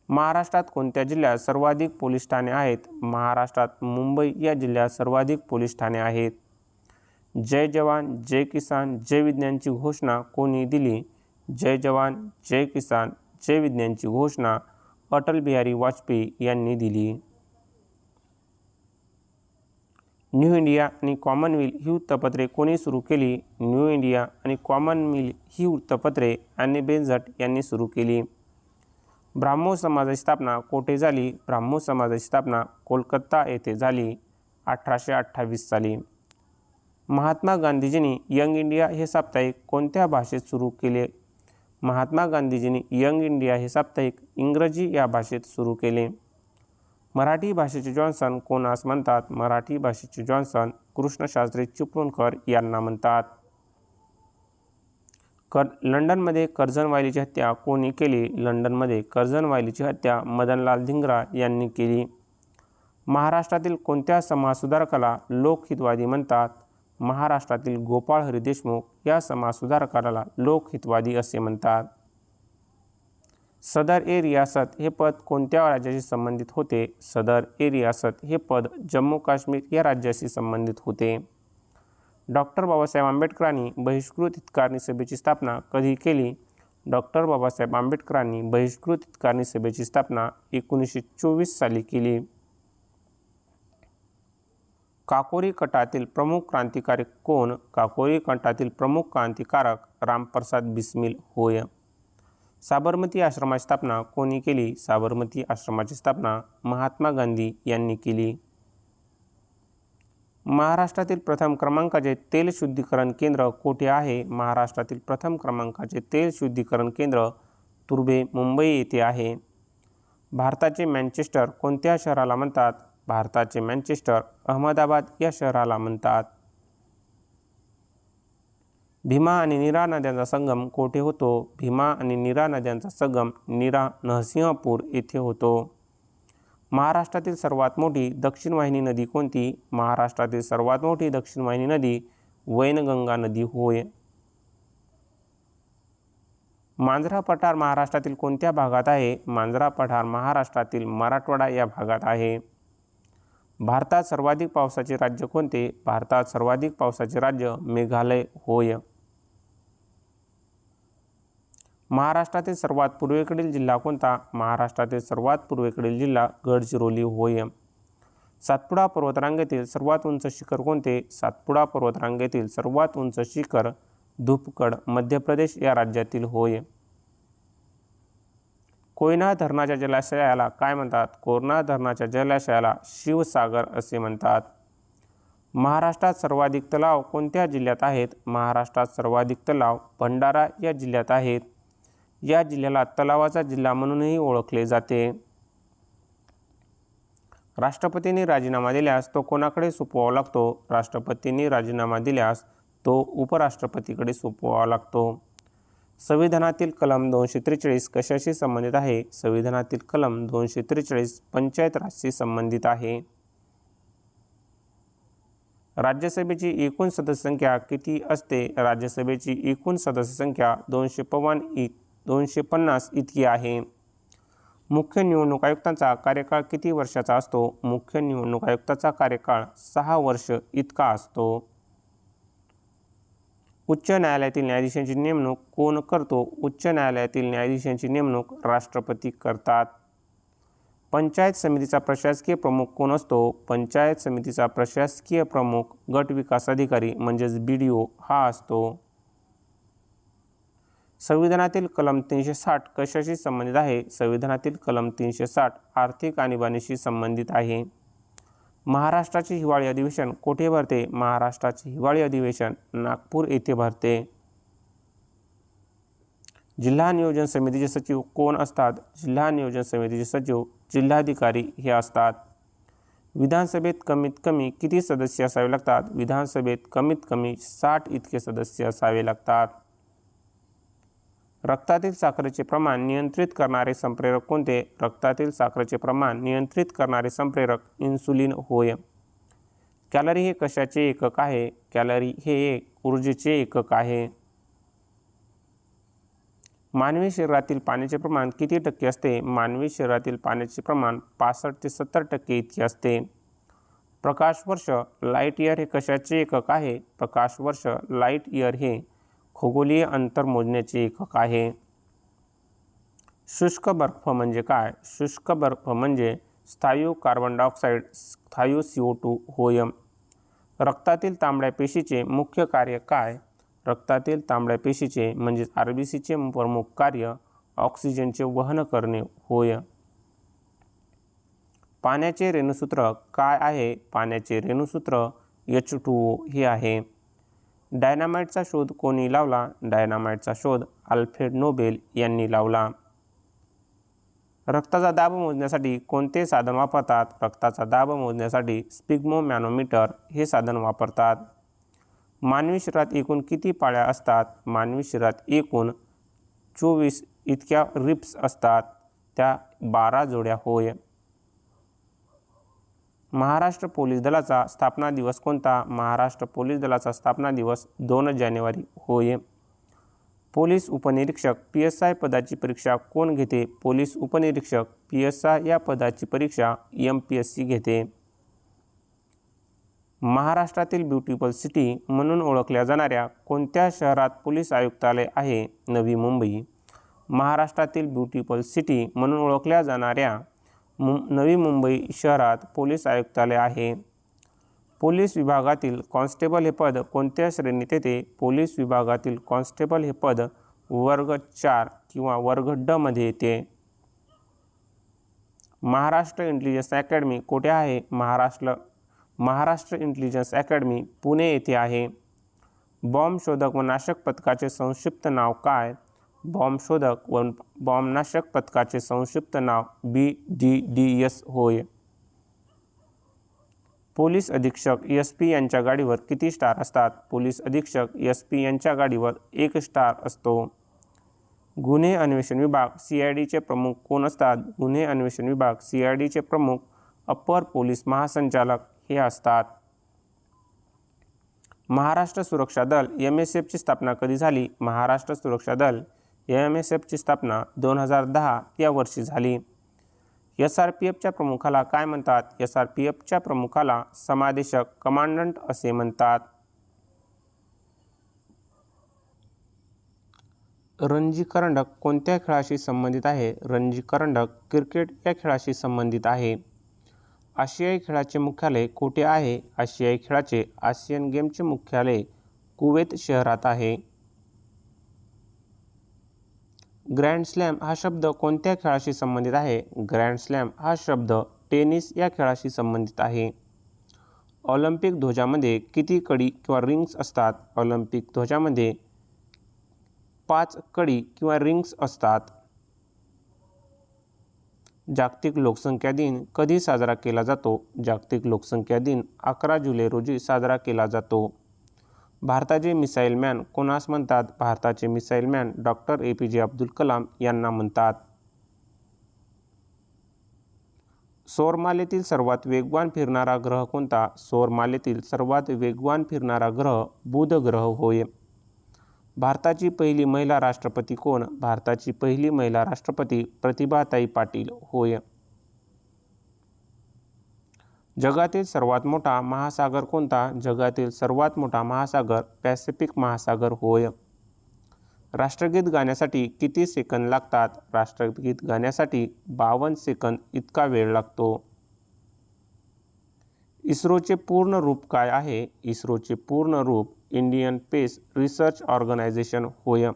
S1: महाराष्ट्रात कोणत्या जिल्ह्यात सर्वाधिक पोलीस ठाणे आहेत? महाराष्ट्रात मुंबई या जिल्ह्यात सर्वाधिक पोलीस ठाणे आहेत. जय जवान जय किसान जय विज्ञानची घोषणा कोणी दिली? जय जवान जय किसान जय विज्ञानची घोषणा अटल बिहारी वाजपेयी यांनी दिली. न्यू इंडिया आणि कॉमनवेल्थ ही वृत्तपत्रे कोणी सुरू केली? न्यू इंडिया आणि कॉमनवेल्थ ही वृत्तपत्रे ॲनी बेझंट यांनी सुरू केली. ब्राह्मो समाजाची स्थापना कोठे झाली? ब्राह्मो समाजाची स्थापना कोलकाता येथे झाली 1828 साली. महात्मा गांधीजींनी यंग इंडिया हे साप्ताहिक कोणत्या भाषेत सुरू केले? महात्मा गांधीजींनी यंग इंडिया हे साप्ताहिक इंग्रजी या भाषेत सुरू केले. मराठी भाषेचे जॉन्सन कोणास म्हणतात? मराठी भाषेचे जॉन्सन कृष्णशास्त्री चिपळूणकर यांना म्हणतात. लंडनमध्ये कर्झन वायलीची हत्या कोणी केली? लंडनमध्ये कर्झन वायलीची हत्या मदनलाल धिंग्रा यांनी केली. महाराष्ट्रातील कोणत्या समाजसुधारकाला लोकहितवादी म्हणतात? महाराष्ट्रातील गोपाळ हरी देशमुख या समाजसुधारकाला लोकहितवादी असे म्हणतात. सदर ए रियासत हे पद कोणत्या राज्याशी संबंधित होते? सदर ए रियासत हे पद जम्मू काश्मीर या राज्याशी संबंधित होते. डॉक्टर बाबासाहेब आंबेडकरांनी बहिष्कृत हितकारणी सभेची स्थापना कधी केली? डॉक्टर बाबासाहेब आंबेडकरांनी बहिष्कृत हितकारणी सभेची स्थापना 1924 साली केली. काकोरी कटातील प्रमुख क्रांतिकारक कोण? काकोरी कटातील प्रमुख क्रांतिकारक रामप्रसाद बिस्मिल होय. साबरमती आश्रमाची स्थापना कोणी केली? साबरमती आश्रमाची स्थापना महात्मा गांधी यांनी केली. महाराष्ट्रातील प्रथम क्रमांकाचे तेल शुद्धीकरण केंद्र कोठे आहे? महाराष्ट्रातील प्रथम क्रमांकाचे तेल शुद्धीकरण केंद्र तुर्भे, मुंबई येथे आहे. भारताचे मँचेस्टर कोणत्या शहराला म्हणतात? भारताचे मँचेस्टर अहमदाबाद या शहराला म्हणतात. भीमा आणि नीरा नद्यांचा संगम कोठे होतो? भीमा आणि नीरा नद्यांचा संगम नीरा नरसिंहपूर येथे होतो. महाराष्ट्रातील सर्वात मोठी दक्षिण वाहिनी नदी कोणती? महाराष्ट्रातील सर्वात मोठी दक्षिण वाहिनी नदी वैनगंगा नदी होय. मांजरा पठार महाराष्ट्रातील कोणत्या भागात आहे? मांजरा पठार महाराष्ट्रातील मराठवाडा या भागात आहे. भारतात सर्वाधिक पावसाचे राज्य कोणते? भारतात सर्वाधिक पावसाचे राज्य मेघालय होय. महाराष्ट्रातील सर्वात पूर्वेकडील जिल्हा कोणता? महाराष्ट्रातील सर्वात पूर्वेकडील जिल्हा गडचिरोली होय. सातपुडा पर्वतरांगेतील सर्वात उंच शिखर कोणते? सातपुडा पर्वतरांगेतील सर्वात उंच शिखर धूपगड मध्य प्रदेश या राज्यातील होय. कोयना धरणाच्या जलाशयाला काय म्हणतात? कोयना धरणाच्या जलाशयाला शिवसागर असे म्हणतात. महाराष्ट्रात सर्वाधिक तलाव कोणत्या जिल्ह्यात आहेत? महाराष्ट्रात सर्वाधिक तलाव भंडारा या जिल्ह्यात आहेत. या जिल्ह्याला तलावाचा जिल्हा म्हणूनही ओळखले जाते. राष्ट्रपतींनी राजीनामा दिल्यास तो कोणाकडे सोपवावा लागतो? राष्ट्रपतींनी राजीनामा दिल्यास तो उपराष्ट्रपतीकडे सोपवावा लागतो. संविधानातील कलम 243 कशाशी संबंधित आहे? संविधानातील कलम 243 पंचायत राजशी संबंधित आहे. राज्यसभेची एकूण सदस्य संख्या किती असते? राज्यसभेची एकूण सदस्य संख्या 250 इतकी आहे. मुख्य निवडणूक आयुक्तांचा कार्यकाळ किती वर्षाचा असतो? मुख्य निवडणूक आयुक्ताचा कार्यकाळ 6 वर्ष इतका असतो. उच्च न्यायालयातील न्यायाधीशांची नेमणूक कोण करतो? उच्च न्यायालयातील न्यायाधीशांची नेमणूक राष्ट्रपती करतात. पंचायत समितीचा प्रशासकीय प्रमुख कोण असतो? पंचायत समितीचा प्रशासकीय प्रमुख गट विकास अधिकारी म्हणजेच BDO हा असतो. संविधानातील कलम 360 कशाशी संबंधित आहे? संविधानातील कलम 360 आर्थिक आणीबाणीशी संबंधित आहे. महाराष्ट्राचे हिवाळी अधिवेशन कोठे भरते? महाराष्ट्राचे हिवाळी अधिवेशन नागपूर येथे भरते. जिल्हा नियोजन समितीचे सचिव कोण असतात? जिल्हा नियोजन समितीचे सचिव जिल्हाधिकारी हे असतात. विधानसभेत कमीत कमी किती सदस्य असावे लागतात? विधानसभेत कमीत कमी 60 इतके सदस्य असावे लागतात. रक्तातील साखरेचे प्रमाण नियंत्रित करणारे संप्रेरक कोणते? रक्तातील साखरेचे प्रमाण नियंत्रित करणारे संप्रेरक इन्सुलिन होय. कॅलरी हे कशाचे एकक आहे? कॅलरी हे एक ऊर्जेचे एकक आहे. मानवी शरीरातील पाण्याचे प्रमाण किती टक्के असते? मानवी शरीरातील पाण्याचे प्रमाण 65 ते 70% इतके असते. प्रकाश वर्ष लाईट इयर हे कशाचे एकक आहे? प्रकाश वर्ष लाईट इयर हे खगोलीय अंतर मोजण्याचे एकक आहे. शुष्क बर्फ म्हणजे काय? शुष्क बर्फ म्हणजे स्थायू कार्बन डायऑक्साईड स्थायू CO2 होय. रक्तातील तांबड्या पेशीचे मुख्य कार्य काय? रक्तातील तांबड्या पेशीचे म्हणजेच RBCचे प्रमुख कार्य ऑक्सिजनचे वहन करणे होय. पाण्याचे रेणुसूत्र काय आहे? पाण्याचे रेणुसूत्र H2O हे आहे. डायनामाइटचा शोध कोणी लावला? डायनामाइटचा शोध अल्फ्रेड नोबेल यांनी लावला. रक्ताचा दाब मोजण्यासाठी कोणते साधन वापरतात? रक्ताचा दाब मोजण्यासाठी स्पिग्मोमॅनोमीटर हे साधन वापरतात. मानवी शरीरात एकूण किती पाळ्या असतात? मानवी शरीरात एकूण 24 इतक्या रिब्स असतात, त्या 12 जोड्या होय. महाराष्ट्र पोलीस दलाचा स्थापना दिवस कोणता? महाराष्ट्र पोलीस दलाचा स्थापना दिवस 2 जानेवारी होय. पोलीस उपनिरीक्षक PSI पदाची परीक्षा कोण घेते? पोलीस उपनिरीक्षक PSI या पदाची परीक्षा MPSC घेते. महाराष्ट्रातील ब्युटिफुल सिटी म्हणून ओळखल्या जाणाऱ्या कोणत्या शहरात पोलीस आयुक्तालय आहे? नवी मुंबई. महाराष्ट्रातील ब्युटिफुल सिटी म्हणून ओळखल्या जाणाऱ्या नवी मुंबई शहरात पोलीस आयुक्तालय आहे. पोलीस विभागातील कॉन्स्टेबल हे पद कोणत्या श्रेणीत येते? पोलीस विभागातील कॉन्स्टेबल हे पद वर्ग 4 किंवा वर्ग ड मध्ये येते. महाराष्ट्र इंटेलिजन्स अकॅडमी कोठे आहे? महाराष्ट्र इंटेलिजन्स अकॅडमी पुणे येथे आहे. बॉम्ब शोधक व नाशक पथकाचे संक्षिप्त नाव काय? बॉम्ब शोधक व बॉम्ब नाशक पथकाचे संक्षिप्त नाव BDDS होय. पोलीस अधीक्षक SP यांच्या गाडीवर किती स्टार असतात? पोलीस अधीक्षक SP यांच्या गाडीवर 1 स्टार असतो. गुन्हे अन्वेषण विभाग CIDचे प्रमुख कोण असतात? गुन्हे अन्वेषण विभाग CIDचे प्रमुख अप्पर पोलीस महासंचालक हे असतात. महाराष्ट्र सुरक्षा दल MSF ची स्थापना कधी झाली? महाराष्ट्र सुरक्षा दल MSF ची स्थापना 2010 या वर्षी झाली. SRPFच्या प्रमुखाला काय म्हणतात? SRPFच्या प्रमुखाला समादेशक कमांडंट असे म्हणतात. रणजी करंडक कोणत्या खेळाशी संबंधित आहे? रणजी करंडक क्रिकेट या खेळाशी संबंधित आहे. आशियाई खेळाचे मुख्यालय कोठे आहे? आशियाई खेळाचे आसियन गेमचे मुख्यालय कुवेत शहरात आहे. ग्रँड स्लॅम हा शब्द कोणत्या खेळाशी संबंधित आहे? ग्रँड स्लॅम हा शब्द टेनिस या खेळाशी संबंधित आहे. ऑलिम्पिक ध्वजामध्ये किती कडी किंवा रिंग्स असतात? ऑलिम्पिक ध्वजामध्ये 5 कडी किंवा रिंग्स असतात. जागतिक लोकसंख्या दिन कधी साजरा केला जातो? जागतिक लोकसंख्या दिन 11 जुलै रोजी साजरा केला जातो. भारताचे मिसाईल मॅन कोणास म्हणतात? भारताचे missile man doctor APJ Abdul Kalam यांना म्हणतात. सौरमालेतील सर्वात वेगवान फिरणारा ग्रह कोणता? सौरमालेतील सर्वात वेगवान फिरणारा ग्रह बुध ग्रह होय. भारताची पहिली महिला राष्ट्रपती कोण? भारताची पहिली महिला राष्ट्रपती प्रतिभाताई पाटील होय. जगातील सर्वात मोठा महासागर कोणता? जगातील सर्वात मोठा महासागर पॅसिफिक महासागर होय. राष्ट्रगीत गाण्यासाठी किती सेकंद लागतात? राष्ट्रगीत गाण्यासाठी 52 सेकंद इतका वेळ लागतो. इस्रोचे पूर्ण रूप काय आहे? इस्रोचे पूर्ण रूप इंडियन स्पेस रिसर्च ऑर्गनायझेशन होय.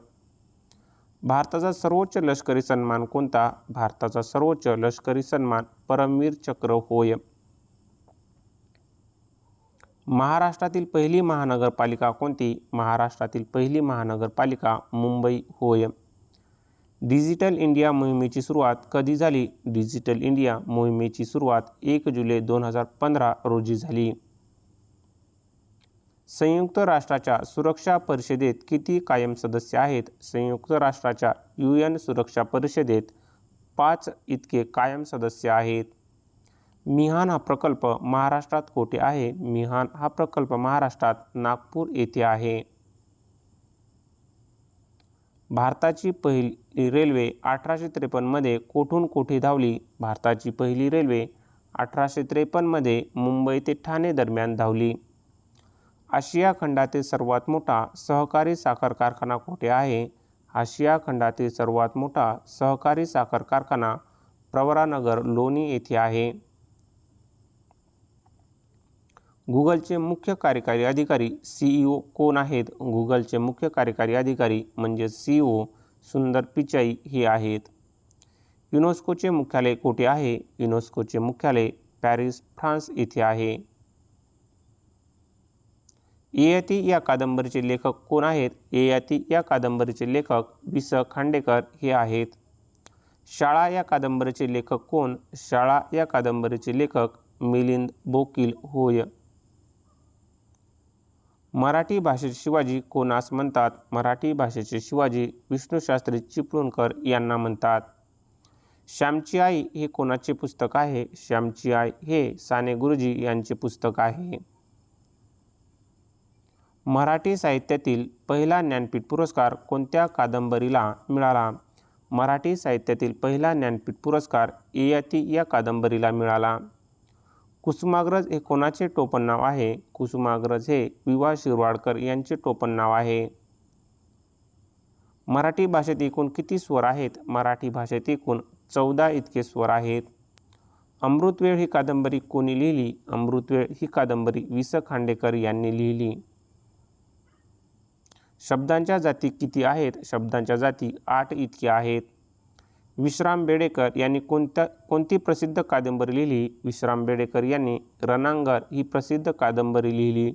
S1: भारताचा सर्वोच्च लष्करी सन्मान कोणता? भारताचा सर्वोच्च लष्करी सन्मान परमवीर चक्र होय. महाराष्ट्रातील पहिली महानगरपालिका कोणती? महाराष्ट्रातील पहिली महानगरपालिका मुंबई होय. डिजिटल इंडिया मोहिमेची सुरुवात कधी झाली? डिजिटल इंडिया मोहिमेची सुरुवात 1 जुलै 2015 रोजी झाली. संयुक्त राष्ट्राच्या सुरक्षा परिषदेत किती कायम सदस्य आहेत? संयुक्त राष्ट्राच्या UN सुरक्षा परिषदेत 5 इतके कायम सदस्य आहेत. मिहान हा प्रकल्प महाराष्ट्रात कोठे आहे? मिहान हा प्रकल्प महाराष्ट्रात नागपूर येथे आहे. भारताची पहिली रेल्वे 1853 मध्ये कोठून कोठे धावली? भारताची पहिली रेल्वे 1853 मध्ये मुंबई ते ठाणे दरम्यान धावली. आशिया खंडातील सर्वात मोठा सहकारी साखर कारखाना कोठे आहे? आशिया खंडातील सर्वात मोठा सहकारी साखर कारखाना प्रवरानगर लोणी येथे आहे. गुगलचे मुख्य कार्यकारी अधिकारी CEO कोण आहेत? गुगलचे मुख्य कार्यकारी अधिकारी म्हणजे CEO सुंदर पिचाई हे आहेत. युनेस्कोचे मुख्यालय कोठे आहे? युनेस्कोचे मुख्यालय पॅरिस फ्रान्स येथे आहे. ययाती या कादंबरीचे लेखक कोण आहेत? ययाती या कादंबरीचे लेखक वि.स. खांडेकर हे आहेत. शाळा या कादंबरीचे लेखक कोण? शाळा या कादंबरीचे लेखक मिलिंद बोकील होय. मराठी भाषेचे शिवाजी कोणास म्हणतात? मराठी भाषेचे शिवाजी विष्णुशास्त्री चिपळूणकर यांना म्हणतात. श्यामची आई हे कोणाचे पुस्तक आहे? श्यामची आई हे साने गुरुजी यांचे पुस्तक आहे. मराठी साहित्यातील पहिला ज्ञानपीठ पुरस्कार कोणत्या कादंबरीला मिळाला? मराठी साहित्यातील पहिला ज्ञानपीठ पुरस्कार ययाती या कादंबरीला मिळाला. कुसुमाग्रज हे कोणाचे टोपण नाव आहे? कुसुमाग्रज हे वि. शिरवाडकर यांचे टोपण नाव आहे. मराठी भाषेत एकूण किती स्वर आहेत? मराठी भाषेत एकूण 14 इतके स्वर आहेत. अमृतवेळ ही कादंबरी कोणी लिहिली? अमृतवेळ ही कादंबरी वि. स. खांडेकर यांनी लिहिली. शब्दांच्या जाती किती आहेत? शब्दांच्या जाती 8 इतक्या आहेत. विश्राम बेडेकर यांनी कोणती प्रसिद्ध कादंबरी लिहिली? विश्राम बेडेकर यांनी रणांगण ही प्रसिद्ध कादंबरी लिहिली.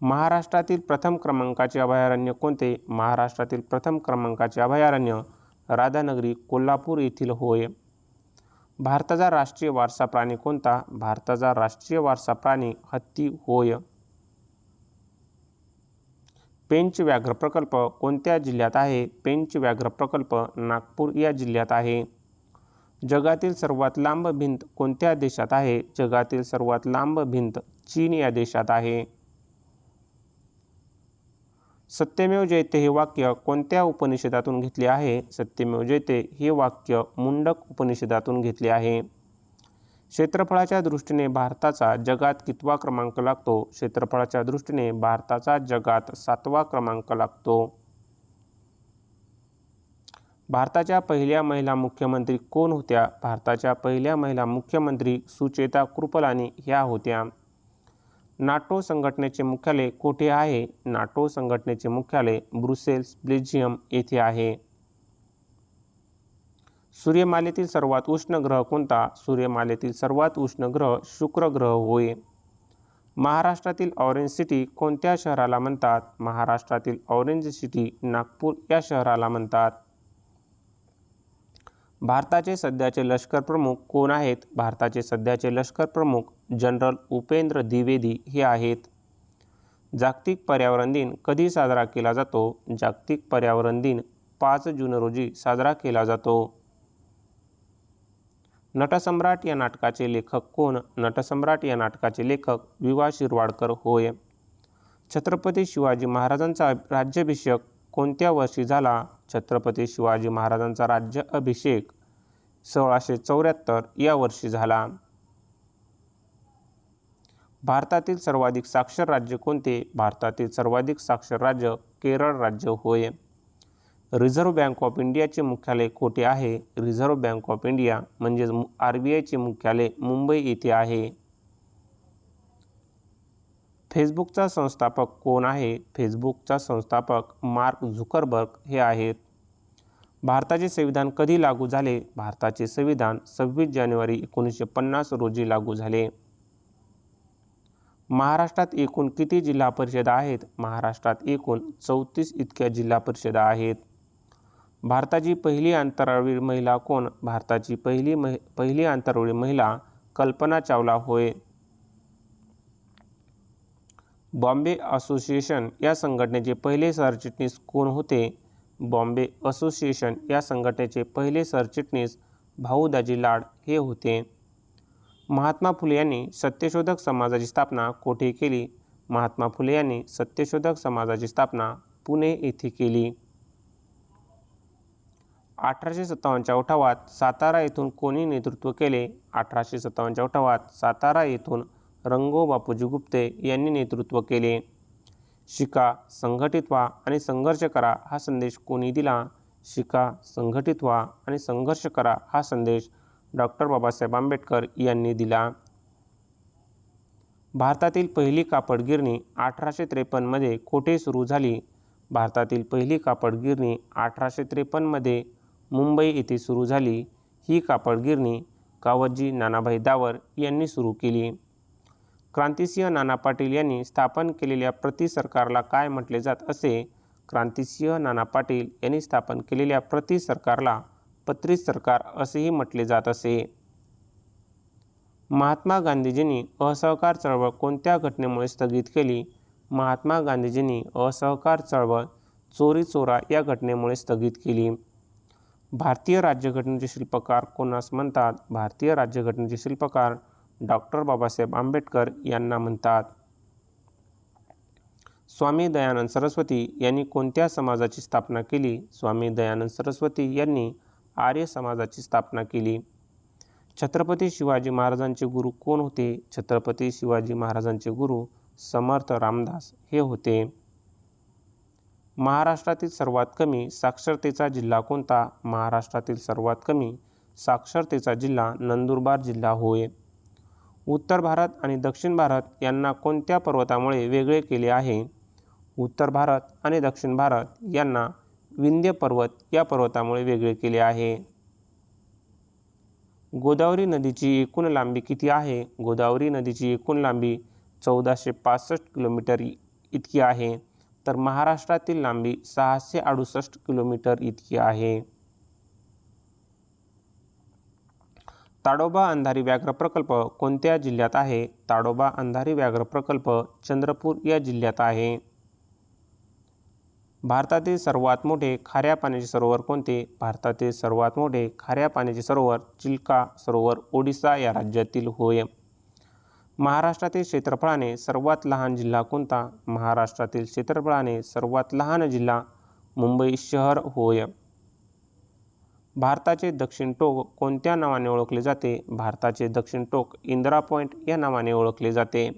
S1: महाराष्ट्रातील प्रथम क्रमांकाचे अभयारण्य कोणते? महाराष्ट्रातील प्रथम क्रमांकाचे अभयारण्य राधानगरी कोल्हापूर येथील होय. भारताचा राष्ट्रीय वारसा प्राणी कोणता? भारताचा राष्ट्रीय वारसा प्राणी हत्ती होय. पेंच व्याघ्र प्रकल्प कोणत्या जिल्ह्यात आहे? पेंच व्याघ्र प्रकल्प नागपूर या जिल्ह्यात आहे. जगातील सर्वात लांब भिंत कोणत्या देशात आहे? जगातील सर्वात लांब भिंत चीन या देशात आहे. सत्यमेव जयते हे वाक्य कोणत्या उपनिषदातून घेतले आहे? सत्यमेव जयते हे वाक्य मुंडक उपनिषदातून घेतले आहे. क्षेत्रफळाच्या दृष्टीने भारताचा जगात कितवा क्रमांक लागतो? क्षेत्रफळाच्या दृष्टीने भारताचा जगात 7वा क्रमांक लागतो. भारताच्या पहिल्या महिला मुख्यमंत्री कोण होत्या? भारताच्या पहिल्या महिला मुख्यमंत्री सुचेता कृपलानी ह्या होत्या. नाटो संघटनेचे मुख्यालय कोठे आहे? नाटो संघटनेचे मुख्यालय ब्रुसेल्स, बेल्जियम येथे आहे. सूर्यमालेतील सर्वात उष्ण ग्रह कोणता? सूर्यमालेतील सर्वात उष्ण ग्रह शुक्र ग्रह होय. महाराष्ट्रातील ऑरेंज सिटी कोणत्या शहराला म्हणतात? महाराष्ट्रातील ऑरेंज सिटी नागपूर या शहराला म्हणतात. भारताचे सध्याचे लष्कर प्रमुख कोण आहेत? भारताचे सध्याचे लष्कर प्रमुख जनरल उपेंद्र द्विवेदी हे आहेत. जागतिक पर्यावरण दिन कधी साजरा केला जातो? जागतिक पर्यावरण दिन 5 जून रोजी साजरा केला जातो. नटसम्राट या नाटकाचे लेखक कोण? नटसम्राट या नाटकाचे लेखक वि. शिरवाडकर होय. छत्रपती शिवाजी महाराजांचा राज्याभिषेक कोणत्या वर्षी झाला? छत्रपती शिवाजी महाराजांचा राज्याभिषेक 1674 या वर्षी झाला. भारतातील सर्वाधिक साक्षर राज्य कोणते? भारतातील सर्वाधिक साक्षर राज्य केरळ राज्य होय. रिझर्व्ह बँक ऑफ इंडियाचे मुख्यालय कोठे आहे? रिझर्व्ह बँक ऑफ इंडिया म्हणजेच RBIचे मुख्यालय मुंबई येथे आहे. फेसबुकचा संस्थापक कोण आहे? फेसबुकचा संस्थापक मार्क झुकरबर्ग हे आहेत. भारताचे संविधान कधी लागू झाले? भारताचे संविधान 26 जानेवारी 1950 रोजी लागू झाले. महाराष्ट्रात एकूण किती जिल्हा परिषदा आहेत? महाराष्ट्रात एकूण 34 इतक्या जिल्हा परिषदा आहेत. भारताची पहिली अंतराळवीर महिला कोण? भारताची पहिली अंतराळवीर महिला कल्पना चावला होय. बॉम्बे असोसिएशन या संघटनेचे पहिले सरचिटणीस कोण होते? बॉम्बे असोसिएशन या संघटनेचे पहिले सरचिटणीस भाऊदाजी लाड हे होते. महात्मा फुले यांनी सत्यशोधक समाजाची स्थापना कोठे केली? महात्मा फुले यांनी सत्यशोधक समाजाची स्थापना पुणे येथे केली. 1857च्या उठावात सातारा येथून कोणी नेतृत्व केले? 1857च्या उठावात सातारा येथून रंगो बापूजी गुप्ते यांनी नेतृत्व केले. शिका, संघटित व्हा आणि संघर्ष करा हा संदेश कोणी दिला? शिका, संघटित व्हा आणि संघर्ष करा हा संदेश डॉक्टर बाबासाहेब आंबेडकर यांनी दिला. भारतातील पहिली कापड गिरणी 1853 मध्ये कोठे सुरू झाली? भारतातील पहिली कापड गिरणी 1853 मध्ये मुंबई येथे सुरू झाली. ही कापड गिरणी कावतजी नानाभाई दावर यांनी सुरू केली. क्रांतिसिंह नाना पाटील यांनी स्थापन केलेल्या प्रति सरकारला काय म्हटले जात असे? क्रांतिसिंह नाना पाटील यांनी स्थापन केलेल्या प्रति सरकारला पत्रित सरकार असेही म्हटले जात असे. महात्मा गांधीजींनी असहकार चळवळ कोणत्या घटनेमुळे स्थगित केली? महात्मा गांधीजींनी असहकार चळवळ चोरी चोरा या घटनेमुळे स्थगित केली. भारतीय राज्यघटनेचे शिल्पकार कोणास म्हणतात? भारतीय राज्यघटनेचे शिल्पकार डॉक्टर बाबासाहेब आंबेडकर यांना म्हणतात. स्वामी दयानंद सरस्वती यांनी कोणत्या समाजाची स्थापना केली? स्वामी दयानंद सरस्वती यांनी आर्य समाजाची स्थापना केली. छत्रपती शिवाजी महाराजांचे गुरु कोण होते? छत्रपती शिवाजी महाराजांचे गुरु समर्थ रामदास हे होते. महाराष्ट्रातील सर्वात कमी साक्षरतेचा जिल्हा कोणता? महाराष्ट्रातील सर्वात कमी साक्षरतेचा जिल्हा नंदुरबार जिल्हा होय. उत्तर भारत आणि दक्षिण भारत यांना कोणत्या पर्वतामुळे वेगळे केले आहे? उत्तर भारत आणि दक्षिण भारत यांना विंध्य पर्वत या पर्वतामुळे वेगळे केले आहे. गोदावरी नदीची एकूण लांबी किती आहे? गोदावरी नदीची एकूण लांबी 1465 किलोमीटर इतकी आहे, तर महाराष्ट्रातील लांबी 668 किलोमीटर इतकी आहे. ताडोबा अंधारी व्याघ्र प्रकल्प कोणत्या जिल्ह्यात आहे? ताडोबा अंधारी व्याघ्र प्रकल्प चंद्रपूर या जिल्ह्यात आहे. भारतातील सर्वात मोठे खाऱ्या पाण्याचे सरोवर कोणते? भारतातील सर्वात मोठे खाऱ्या पाण्याचे सरोवर चिल्का सरोवर ओडिशा या राज्यातील होय. महाराष्ट्रातील क्षेत्रफळाने सर्वात लहान जिल्हा कोणता? महाराष्ट्रातील क्षेत्रफळाने सर्वात लहान जिल्हा मुंबई शहर होय. भारताचे दक्षिण टोक कोणत्या नावाने ओळखले जाते? भारताचे दक्षिण टोक इंदिरा पॉईंट या नावाने ओळखले जाते.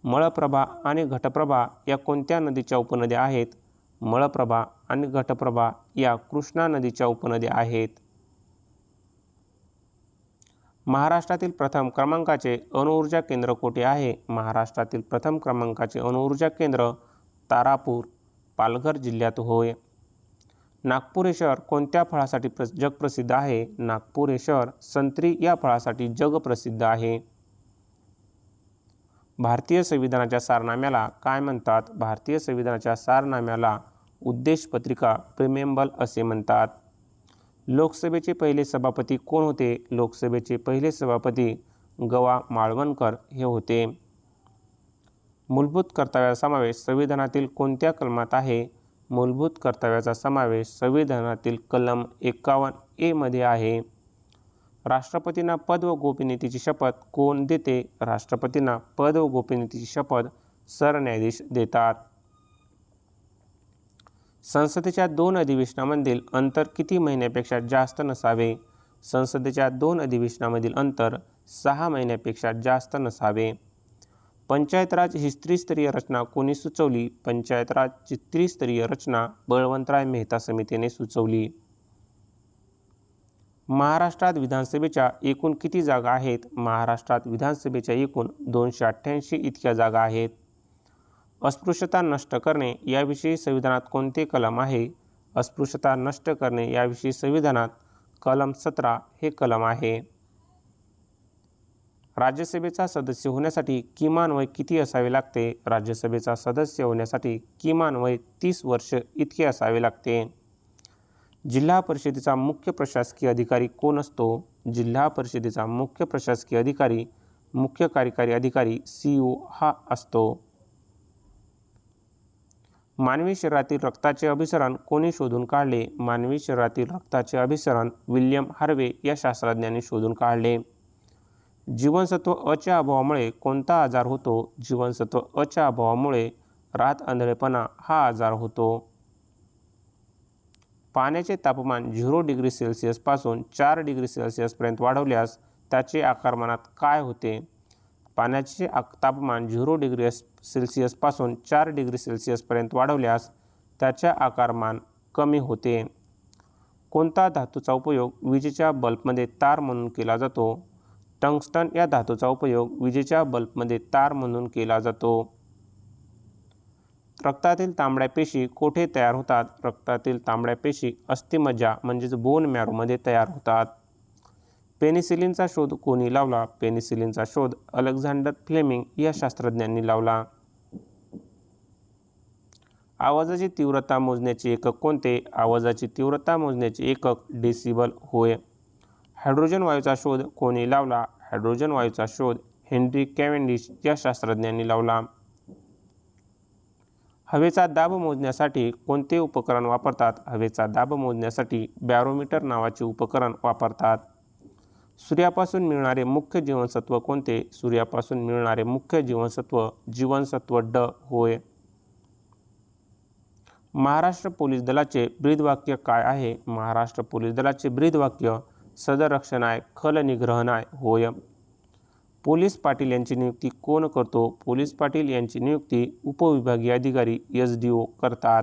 S1: मळप्रभा आणि घटप्रभा या कोणत्या नदीच्या उपनद्या आहेत? मळप्रभा आणि घटप्रभा या कृष्णा नदीच्या उपनद्या आहेत. महाराष्ट्रातील प्रथम क्रमांकाचे अणुऊर्जा केंद्र कोठे आहे? महाराष्ट्रातील प्रथम क्रमांकाचे अणुऊर्जा केंद्र तारापूर पालघर जिल्ह्यात होय. नागपूर हे शहर कोणत्या फळासाठी जगप्रसिद्ध आहे? नागपूर हे शहर संत्री या फळासाठी जगप्रसिद्ध आहे. भारतीय संविधानाच्या सारनाम्याला काय म्हणतात? भारतीय संविधानाच्या सारनाम्याला उद्देशपत्रिका प्रिमेंबल असे म्हणतात. लोकसभेचे पहिले सभापती कोण होते? लोकसभेचे पहिले सभापती गवा माळवणकर हे होते. मूलभूत कर्तव्याचा समावेश संविधानातील कोणत्या कलमात आहे? मूलभूत कर्तव्याचा समावेश संविधानातील कलम 51A मध्ये आहे. राष्ट्रपतींना पद व गोपनीयतेची शपथ कोण देते? राष्ट्रपतींना पद व गोपनीयतेची शपथ सरन्यायाधीश देतात. संसदेच्या 2 अधिवेशनामधील अंतर किती महिन्यापेक्षा जास्त नसावे? संसदेच्या 2 अधिवेशनामधील अंतर 6 महिन्यापेक्षा जास्त नसावे. पंचायत राज ही त्रिस्तरीय रचना कोणी सुचवली? पंचायत राजची त्रिस्तरीय रचना बळवंतराय मेहता समितीने सुचवली. महाराष्ट्रात विधानसभेच्या एकूण किती जागा आहेत? महाराष्ट्रात विधानसभेच्या एकूण 288 इतक्या जागा आहेत. अस्पृश्यता नष्ट करणे याविषयी संविधानात कोणते कलम आहे? अस्पृश्यता नष्ट करणे याविषयी संविधानात कलम 17 हे कलम आहे. राज्यसभेचा सदस्य होण्यासाठी किमान वय किती असावे लागते? राज्यसभेचा सदस्य होण्यासाठी किमान वय 30 वर्ष इतके असावे लागते. जिल्हा परिषदेचा मुख्य प्रशासकीय अधिकारी कोण असतो? जिल्हा परिषदेचा मुख्य प्रशासकीय अधिकारी मुख्य कार्यकारी अधिकारी CEO हा असतो. मानवी शरीरातील रक्ताचे अभिसरण कोणी शोधून काढले? मानवी शरीरातील रक्ताचे अभिसरण विल्यम हार्वे या शास्त्रज्ञांनी शोधून काढले. जीवनसत्व अच्या अभावामुळे कोणता आजार होतो? जीवनसत्व अच्या अभावामुळे रात आंधळेपणा हा आजार होतो. पाण्याचे तापमान 0 डिग्री सेल्सिअस पासून 4 डिग्री सेल्सिअस पर्यंत वाढवल्यास त्याचे आकारमानात काय होते? पाण्याचे तापमान 0 डिग्री सेल्सिअस पासून 4 डिग्री सेल्सिअस पर्यंत वाढवल्यास त्याचे आकारमान कमी होते. कोणता धातूचा उपयोग विजेच्या बल्बमध्ये तार म्हणून केला जातो? टंगस्टन या धातूचा उपयोग विजेच्या बल्बमध्ये तार म्हणून केला जातो. रक्तातील तांबड्या पेशी कोठे तयार होतात? रक्तातील तांबड्या पेशी अस्थिमज्जा म्हणजेच बोन मॅरोमध्ये तयार होतात. पेनिसिलिनचा शोध कोणी लावला? पेनिसिलिनचा शोध अलेक्झांडर फ्लेमिंग या शास्त्रज्ञांनी लावला. आवाजाची तीव्रता मोजण्याचे एकक कोणते? आवाजाची तीव्रता मोजण्याचे एकक डेसिबल होय. हायड्रोजन वायूचा शोध कोणी लावला? हायड्रोजन वायूचा शोध हेनरी कॅव्हेंडिश या शास्त्रज्ञांनी लावला. हवेचा दाब मोजण्यासाठी कोणते उपकरण वापरतात? हवेचा दाब मोजण्यासाठी बॅरोमीटर नावाचे उपकरण वापरतात. सूर्यापासून मिळणारे मुख्य जीवनसत्व कोणते? सूर्यापासून मिळणारे मुख्य जीवनसत्व जीवनसत्व ड होय. महाराष्ट्र पोलीस दलाचे ब्रीदवाक्य काय आहे? महाराष्ट्र पोलीस दलाचे ब्रीदवाक्य सदरक्षणाय खलनिग्रहणाय होय. पोलीस पाटील यांची नियुक्ती कोण करतो? पोलीस पाटील यांची नियुक्ती उपविभागीय अधिकारी SDO करतात.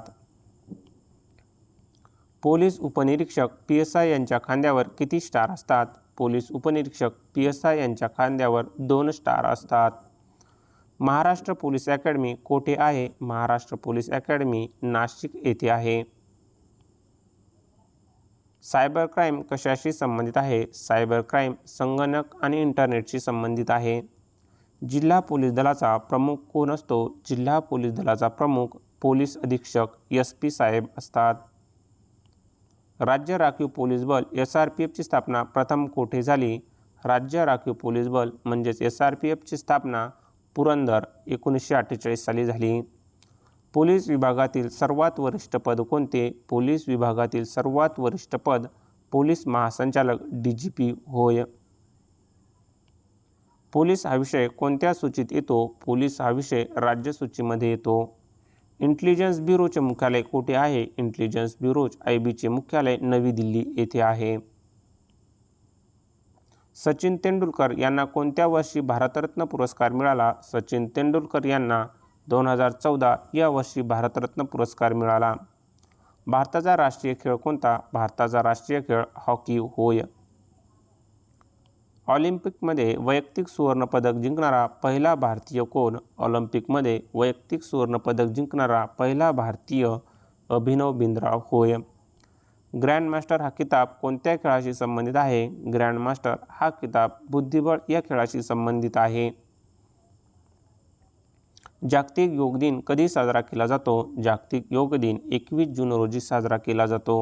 S1: पोलीस उपनिरीक्षक PSI यांच्या खांद्यावर किती स्टार असतात? पोलीस उपनिरीक्षक PSI यांच्या खांद्यावर 2 स्टार असतात. महाराष्ट्र पोलीस अकॅडमी कोठे आहे? महाराष्ट्र पोलीस अकॅडमी नाशिक येथे आहे. सायबर क्राईम कशाशी संबंधित आहे? सायबर क्राईम संगणक आणि इंटरनेटशी संबंधित आहे. जिल्हा पोलीस दलाचा प्रमुख कोण असतो? जिल्हा पोलीस दलाचा प्रमुख पोलीस अधीक्षक SP साहेब असतात. राज्य राखीव पोलीस बल SRPF ची स्थापना प्रथम कोठे झाली? राज्य राखीव पोलीस बल म्हणजेच SRPF ची स्थापना पुरंदर 1948 साली झाली. पोलीस विभागातील सर्वात वरिष्ठ पद कोणते? पोलीस विभागातील सर्वात वरिष्ठ पद पोलीस महासंचालक DGP होय. पोलीस हा विषय कोणत्या सूचीत येतो? पोलीस हा विषय राज्य सूचीमध्ये येतो. इंटेलिजन्स ब्युरोचे मुख्यालय कोठे आहे? इंटेलिजन्स ब्युरो IB चे मुख्यालय नवी दिल्ली येथे आहे. सचिन तेंडुलकर यांना कोणत्या वर्षी भारतरत्न पुरस्कार मिळाला? सचिन तेंडुलकर यांना 2014 या वर्षी भारतरत्न पुरस्कार मिळाला. भारताचा राष्ट्रीय खेळ कोणता? भारताचा राष्ट्रीय खेळ हॉकी होय. ऑलिम्पिकमध्ये वैयक्तिक सुवर्णपदक जिंकणारा पहिला भारतीय कोण? ऑलिम्पिकमध्ये वैयक्तिक सुवर्णपदक जिंकणारा पहिला भारतीय अभिनव बिंद्रा होय. ग्रँडमास्टर हा किताब कोणत्या खेळाशी संबंधित आहे? ग्रँडमास्टर हा किताब बुद्धिबळ या खेळाशी संबंधित आहे. जागतिक योग दिन कधी साजरा केला जातो? जागतिक योग दिन 21 जून रोजी साजरा केला जातो.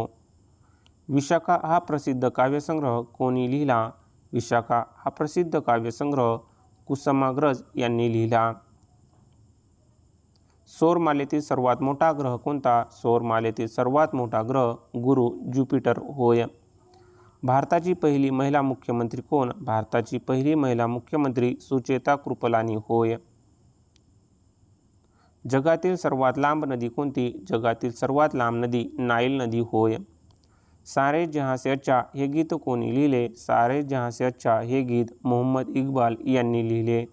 S1: विशाखा हा प्रसिद्ध काव्यसंग्रह कोणी लिहिला? विशाखा हा प्रसिद्ध काव्यसंग्रह कुसुमाग्रज यांनी लिहिला. सौरमालेतील सर्वात मोठा ग्रह कोणता? सौरमालेतील सर्वात मोठा ग्रह गुरु ज्युपिटर होय. भारताची पहिली महिला मुख्यमंत्री कोण? भारताची पहिली महिला मुख्यमंत्री सुचेता कृपलानी होय. जगातील सर्वात लांब नदी कोणती? जगातील सर्वात लांब नदी नाईल नदी होय. सारे जहां से अच्छा हे गीत कोणी लिहिले? सारे जहां से अच्छा हे गीत मोहम्मद इक्बाल यांनी लिहिले.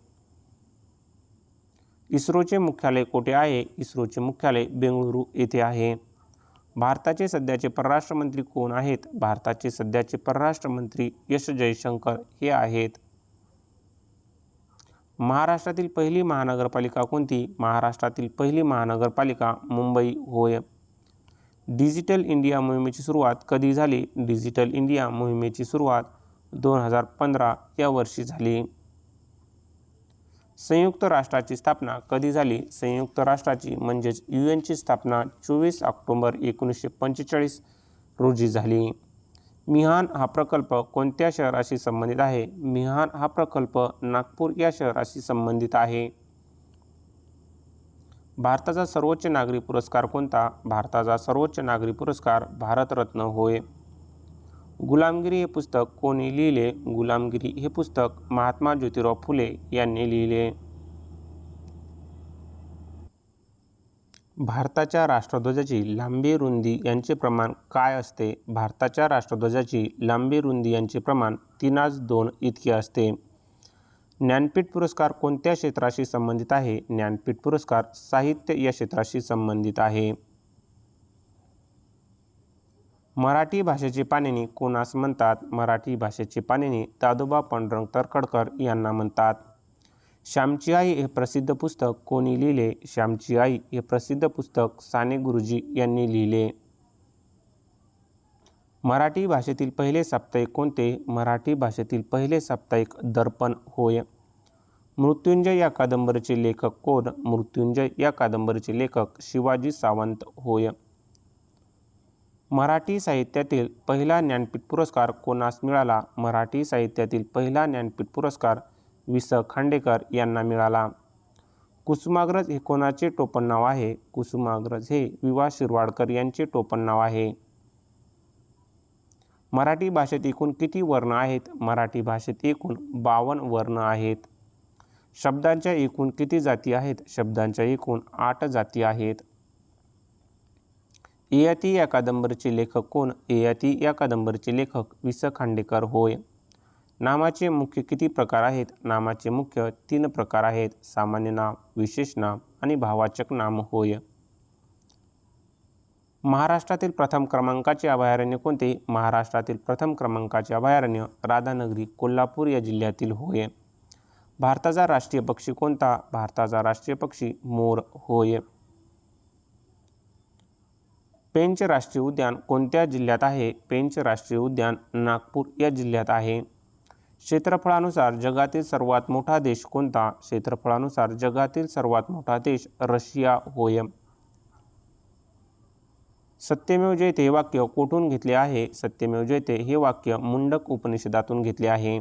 S1: इस्रोचे मुख्यालय कोठे आहे? इस्रोचे मुख्यालय बेंगळुरू येथे आहे. भारताचे सध्याचे परराष्ट्र मंत्री कोण आहेत? भारताचे सध्याचे परराष्ट्र मंत्री एस जयशंकर हे आहेत. महाराष्ट्रातील पहिली महानगरपालिका कोणती? महाराष्ट्रातील पहिली महानगरपालिका मुंबई होय. डिजिटल इंडिया मोहिमेची सुरुवात कधी झाली? डिजिटल इंडिया मोहिमेची सुरुवात 2015 या वर्षी झाली. संयुक्त राष्ट्राची स्थापना कधी झाली? संयुक्त राष्ट्राची म्हणजेच UN ची स्थापना 24 ऑक्टोबर 1945 रोजी झाली. मिहान हा प्रकल्प कोणत्या शहराशी संबंधित आहे? मिहान हा प्रकल्प नागपूर या शहराशी संबंधित आहे. भारताचा सर्वोच्च नागरी पुरस्कार कोणता? भारताचा सर्वोच्च नागरी पुरस्कार भारतरत्न होय. गुलामगिरी हे पुस्तक कोणी लिहिले? गुलामगिरी हे पुस्तक महात्मा ज्योतिराव फुले यांनी लिहिले. भारताच्या राष्ट्रध्वजाची लांबी रुंदी यांचे प्रमाण काय असते? भारताच्या राष्ट्रध्वजाची लांबी रुंदी यांचे प्रमाण 3:2 इतके असते. ज्ञानपीठ पुरस्कार कोणत्या क्षेत्राशी संबंधित आहे? ज्ञानपीठ पुरस्कार साहित्य या क्षेत्राशी संबंधित आहे. मराठी भाषेचे पाणिनी कोणास म्हणतात? मराठी भाषेचे पाणिनी दादोबा पांडुरंग तर्खडकर यांना म्हणतात. श्यामची आई हे प्रसिद्ध पुस्तक कोणी लिहिले? श्यामची आई हे प्रसिद्ध पुस्तक साने गुरुजी यांनी लिहिले. मराठी भाषेतील पहिले साप्ताहिक कोणते? मराठी भाषेतील पहिले साप्ताहिक दर्पण होय. मृत्युंजय या कादंबरीचे लेखक कोण? मृत्युंजय या कादंबरीचे लेखक शिवाजी सावंत होय. मराठी साहित्यातील पहिला ज्ञानपीठ पुरस्कार कोणास मिळाला? मराठी साहित्यातील पहिला ज्ञानपीठ पुरस्कार वि स खांडेकर यांना मिळाला. कुसुमाग्रज हे कोणाचे टोपणनाव आहे? कुसुमाग्रज हे वि वा शिरवाडकर यांचे टोपणनाव आहे. मराठी भाषेत एकूण किती वर्ण आहेत? मराठी भाषेत एकूण 52 वर्ण आहेत. शब्दांच्या एकूण किती जाती आहेत? शब्दांच्या एकूण 8 जाती आहेत. ययाती या कादंबरीचे लेखक कोण? ययाती या कादंबरीचे लेखक वि स खांडेकर होय. नामाचे मुख्य किती प्रकार आहेत? नामाचे मुख्य 3 प्रकार आहेत. सामान्य नाव, विशेष नाव आणि भाववाचक नाम होय. महाराष्ट्रातील प्रथम क्रमांकाचे अभयारण्य कोणते? महाराष्ट्रातील प्रथम क्रमांकाचे अभयारण्य राधानगरी, कोल्हापूर या जिल्ह्यातील होय. भारताचा राष्ट्रीय पक्षी कोणता? भारताचा राष्ट्रीय पक्षी मोर होय. पेंच राष्ट्रीय उद्यान कोणत्या जिल्ह्यात आहे? पेंच राष्ट्रीय उद्यान नागपूर या जिल्ह्यात आहे. क्षेत्रफळानुसार जगातील सर्वात मोठा देश कोणता? क्षेत्रफळानुसार जगातील सर्वात मोठा देश रशिया होय. सत्यमेव जयते हे वाक्य कोठून घेतले आहे? सत्यमेव जयते हे वाक्य मुंडक उपनिषदातून घेतले आहे.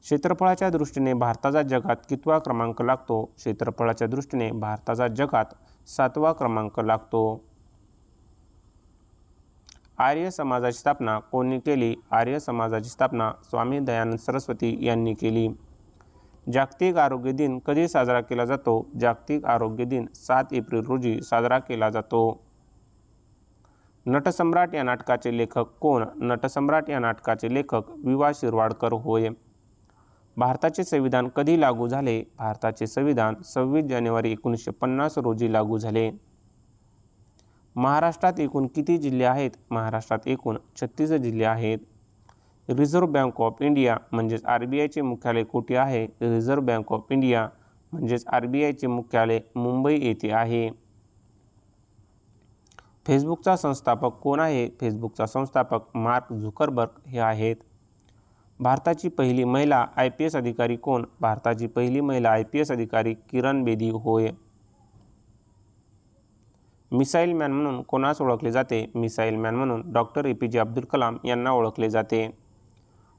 S1: क्षेत्रफळाच्या दृष्टीने भारताचा जगात कितवा क्रमांक लागतो? क्षेत्रफळाच्या दृष्टीने भारताचा जगात 7वा क्रमांक लागतो. आर्य समाजाची स्थापना कोणी केली? आर्य समाजाची स्थापना स्वामी दयानंद सरस्वती यांनी केली. जागतिक आरोग्य दिन कधी साजरा केला जातो? जागतिक आरोग्य दिन 7 एप्रिल रोजी साजरा केला जातो. नटसम्राट या नाटकाचे लेखक कोण? नटसम्राट या नाटकाचे लेखक वि वा शिरवाडकर होय. भारताचे संविधान कधी लागू झाले? भारताचे संविधान 26 जानेवारी 1950 रोजी लागू झाले. महाराष्ट्रात एकूण किती जिल्हे आहेत? महाराष्ट्रात एकूण 36 जिल्हे आहेत. रिझर्व्ह बँक ऑफ इंडिया म्हणजेच RBIचे मुख्यालय कुठे आहे? रिझर्व्ह बँक ऑफ इंडिया म्हणजेच RBIचे मुख्यालय मुंबई येथे आहे. फेसबुकचा संस्थापक कोण आहे? फेसबुकचा संस्थापक मार्क झुकरबर्ग हे आहेत. भारताची पहिली महिला IPS अधिकारी कोण? भारताची पहिली महिला IPS अधिकारी किरण बेदी होय. मिसाईल मॅन म्हणून कोणास ओळखले जाते? मिसाईल मॅन म्हणून डॉक्टर APJ अब्दुल कलाम यांना ओळखले जाते.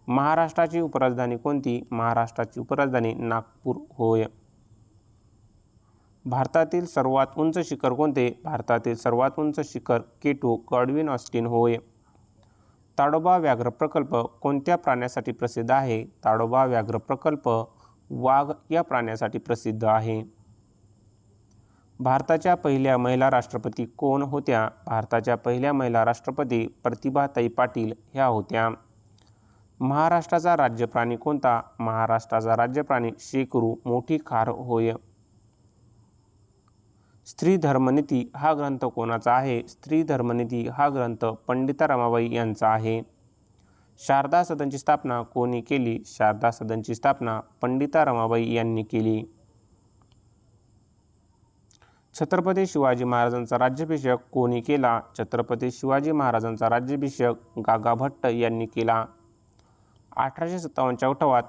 S1: महाराष्ट्राची उपराजधानी कोणती? महाराष्ट्राची उपराजधानी नागपूर होय. भारतातील सर्वात उंच शिखर कोणते? भारतातील सर्वात उंच शिखर K2 गॉडविन ऑस्टिन होय. ताडोबा व्याघ्र प्रकल्प कोणत्या प्राण्यासाठी प्रसिद्ध आहे? ताडोबा व्याघ्र प्रकल्प वाघ या प्राण्यासाठी प्रसिद्ध आहे. भारताच्या पहिल्या महिला राष्ट्रपती कोण होत्या? भारताच्या पहिल्या महिला राष्ट्रपती प्रतिभाताई पाटील ह्या होत्या. महाराष्ट्राचा राज्य प्राणी कोणता? महाराष्ट्राचा राज्य प्राणी शेकरू मोठी खार होय. स्त्री धर्मनीती हा ग्रंथ कोणाचा आहे? स्त्री धर्मनीती हा ग्रंथ पंडिता रमाबाई यांचा आहे. शारदा सदनची स्थापना कोणी केली? शारदा सदनची स्थापना पंडिता रमाबाई यांनी केली. छत्रपती शिवाजी महाराजांचा राज्याभिषेक कोणी केला? छत्रपती शिवाजी महाराजांचा राज्याभिषेक गागा भट्ट यांनी केला. 1857च्या उठावात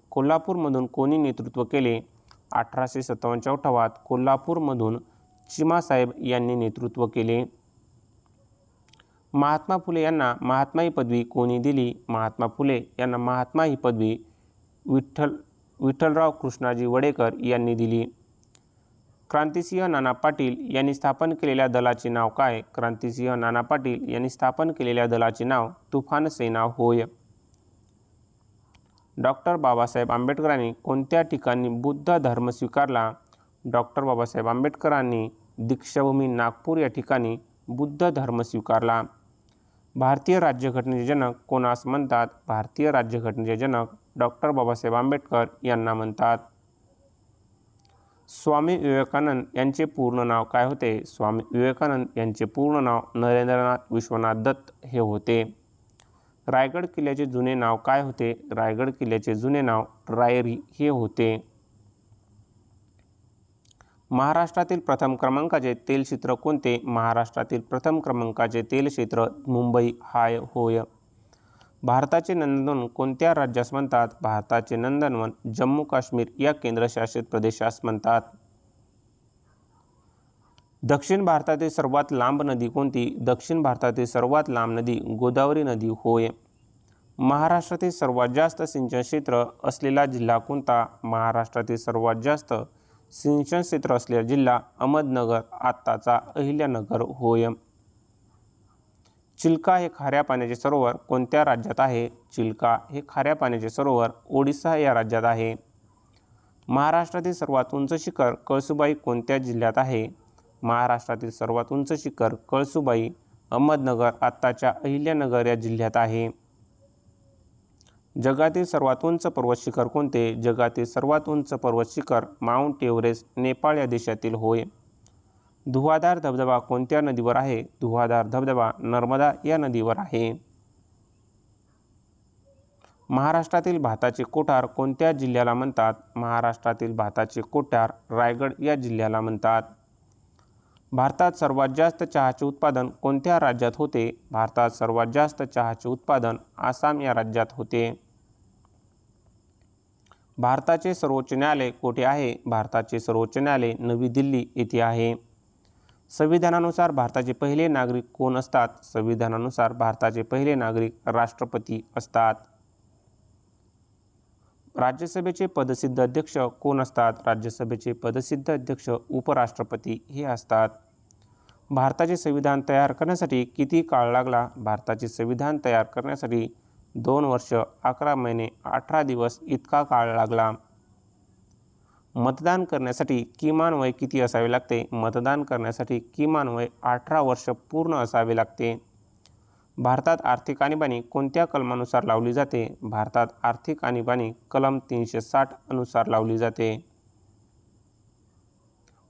S1: कोल्हापूरमधून कोणी नेतृत्व केले? 1857च्या उठावात कोल्हापूरमधून चिमासाहेब यांनी नेतृत्व केले. महात्मा फुले यांना महात्मा ही पदवी कोणी दिली? महात्मा फुले यांना महात्मा ही पदवी विठ्ठलराव कृष्णाजी वडेकर यांनी दिली. क्रांतिसिंह नाना पाटील यांनी स्थापन केलेल्या दलाचे नाव काय? क्रांतिसिंह नाना पाटील यांनी स्थापन केलेल्या दलाचे नाव तुफान सेना होय. डॉक्टर बाबासाहेब आंबेडकरांनी कोणत्या ठिकाणी बुद्ध धर्म स्वीकारला? डॉक्टर बाबासाहेब आंबेडकरांनी दीक्षाभूमी नागपूर या ठिकाणी बुद्ध धर्म स्वीकारला. भारतीय राज्यघटनेचे जनक कोणास म्हणतात? भारतीय राज्यघटनेचे जनक डॉक्टर बाबासाहेब आंबेडकर यांना म्हणतात. स्वामी विवेकानंद यांचे पूर्ण नाव काय होते? स्वामी विवेकानंद यांचे पूर्ण नाव नरेंद्रनाथ विश्वनाथ दत्त हे होते. रायगड किल्ल्याचे जुने नाव काय होते? रायगड किल्ल्याचे जुने नाव रायरी हे होते. महाराष्ट्रातील प्रथम क्रमांकाचे तेलक्षेत्र कोणते? महाराष्ट्रातील प्रथम क्रमांकाचे तेलक्षेत्र मुंबई हाय होय. भारताचे नंदनवन कोणत्या राज्यास म्हणतात? भारताचे नंदनवन जम्मू काश्मीर या केंद्रशासित प्रदेशास म्हणतात. दक्षिण भारतातील सर्वात लांब नदी कोणती? दक्षिण भारतातील सर्वात लांब नदी गोदावरी नदी होय. महाराष्ट्रातील सर्वात जास्त सिंचन क्षेत्र असलेला जिल्हा कोणता? महाराष्ट्रातील सर्वात जास्त सिंचन क्षेत्र असलेला जिल्हा अहमदनगर, आत्ताचा अहिल्यानगर होय. चिल्का हे खाऱ्या पाण्याचे सरोवर कोणत्या राज्यात आहे? चिल्का हे खाऱ्या पाण्याचे सरोवर ओडिशा या राज्यात आहे. महाराष्ट्रातील सर्वात उंच शिखर कळसुबाई कोणत्या जिल्ह्यात आहे? महाराष्ट्रातील सर्वात उंच शिखर कळसुबाई अहमदनगर, आत्ताच्या अहिल्यानगर या जिल्ह्यात आहे. जगातील सर्वात उंच पर्वत शिखर कोणते? जगातील सर्वात उंच पर्वत शिखर माउंट एव्हरेस्ट, नेपाळ या देशातील होय. धुवाधार धबधबा कोणत्या नदीवर आहे? धुवाधार धबधबा नर्मदा या नदीवर आहे. महाराष्ट्रातील भाताचे कोठार कोणत्या जिल्ह्याला म्हणतात? महाराष्ट्रातील भाताचे कोठार रायगड या जिल्ह्याला म्हणतात. भारतात सर्वात जास्त चहाचे उत्पादन कोणत्या राज्यात होते? भारतात सर्वात जास्त चहाचे उत्पादन आसाम या राज्यात होते. भारताचे सर्वोच्च न्यायालय कोठे आहे? भारताचे सर्वोच्च न्यायालय नवी दिल्ली येथे आहे. संविधानानुसार भारताचे पहिले नागरिक कोण असतात? संविधानानुसार भारताचे पहिले नागरिक राष्ट्रपती असतात. राज्यसभेचे पदसिद्ध अध्यक्ष कोण असतात? राज्यसभेचे पदसिद्ध अध्यक्ष उपराष्ट्रपती हे असतात. भारताचे संविधान तयार करण्यासाठी किती काळ लागला? भारताचे संविधान तयार करण्यासाठी 2 वर्ष 11 महिने 18 दिवस इतका काळ लागला. मतदान करण्यासाठी किमान वय किती असावे लागते? मतदान करण्यासाठी किमान वय 18 वर्ष पूर्ण असावे लागते. भारतात आर्थिक आणीबाणी कोणत्या कलमानुसार लावली जाते? भारतात आर्थिक आणीबाणी कलम 360 अनुसार लावली जाते.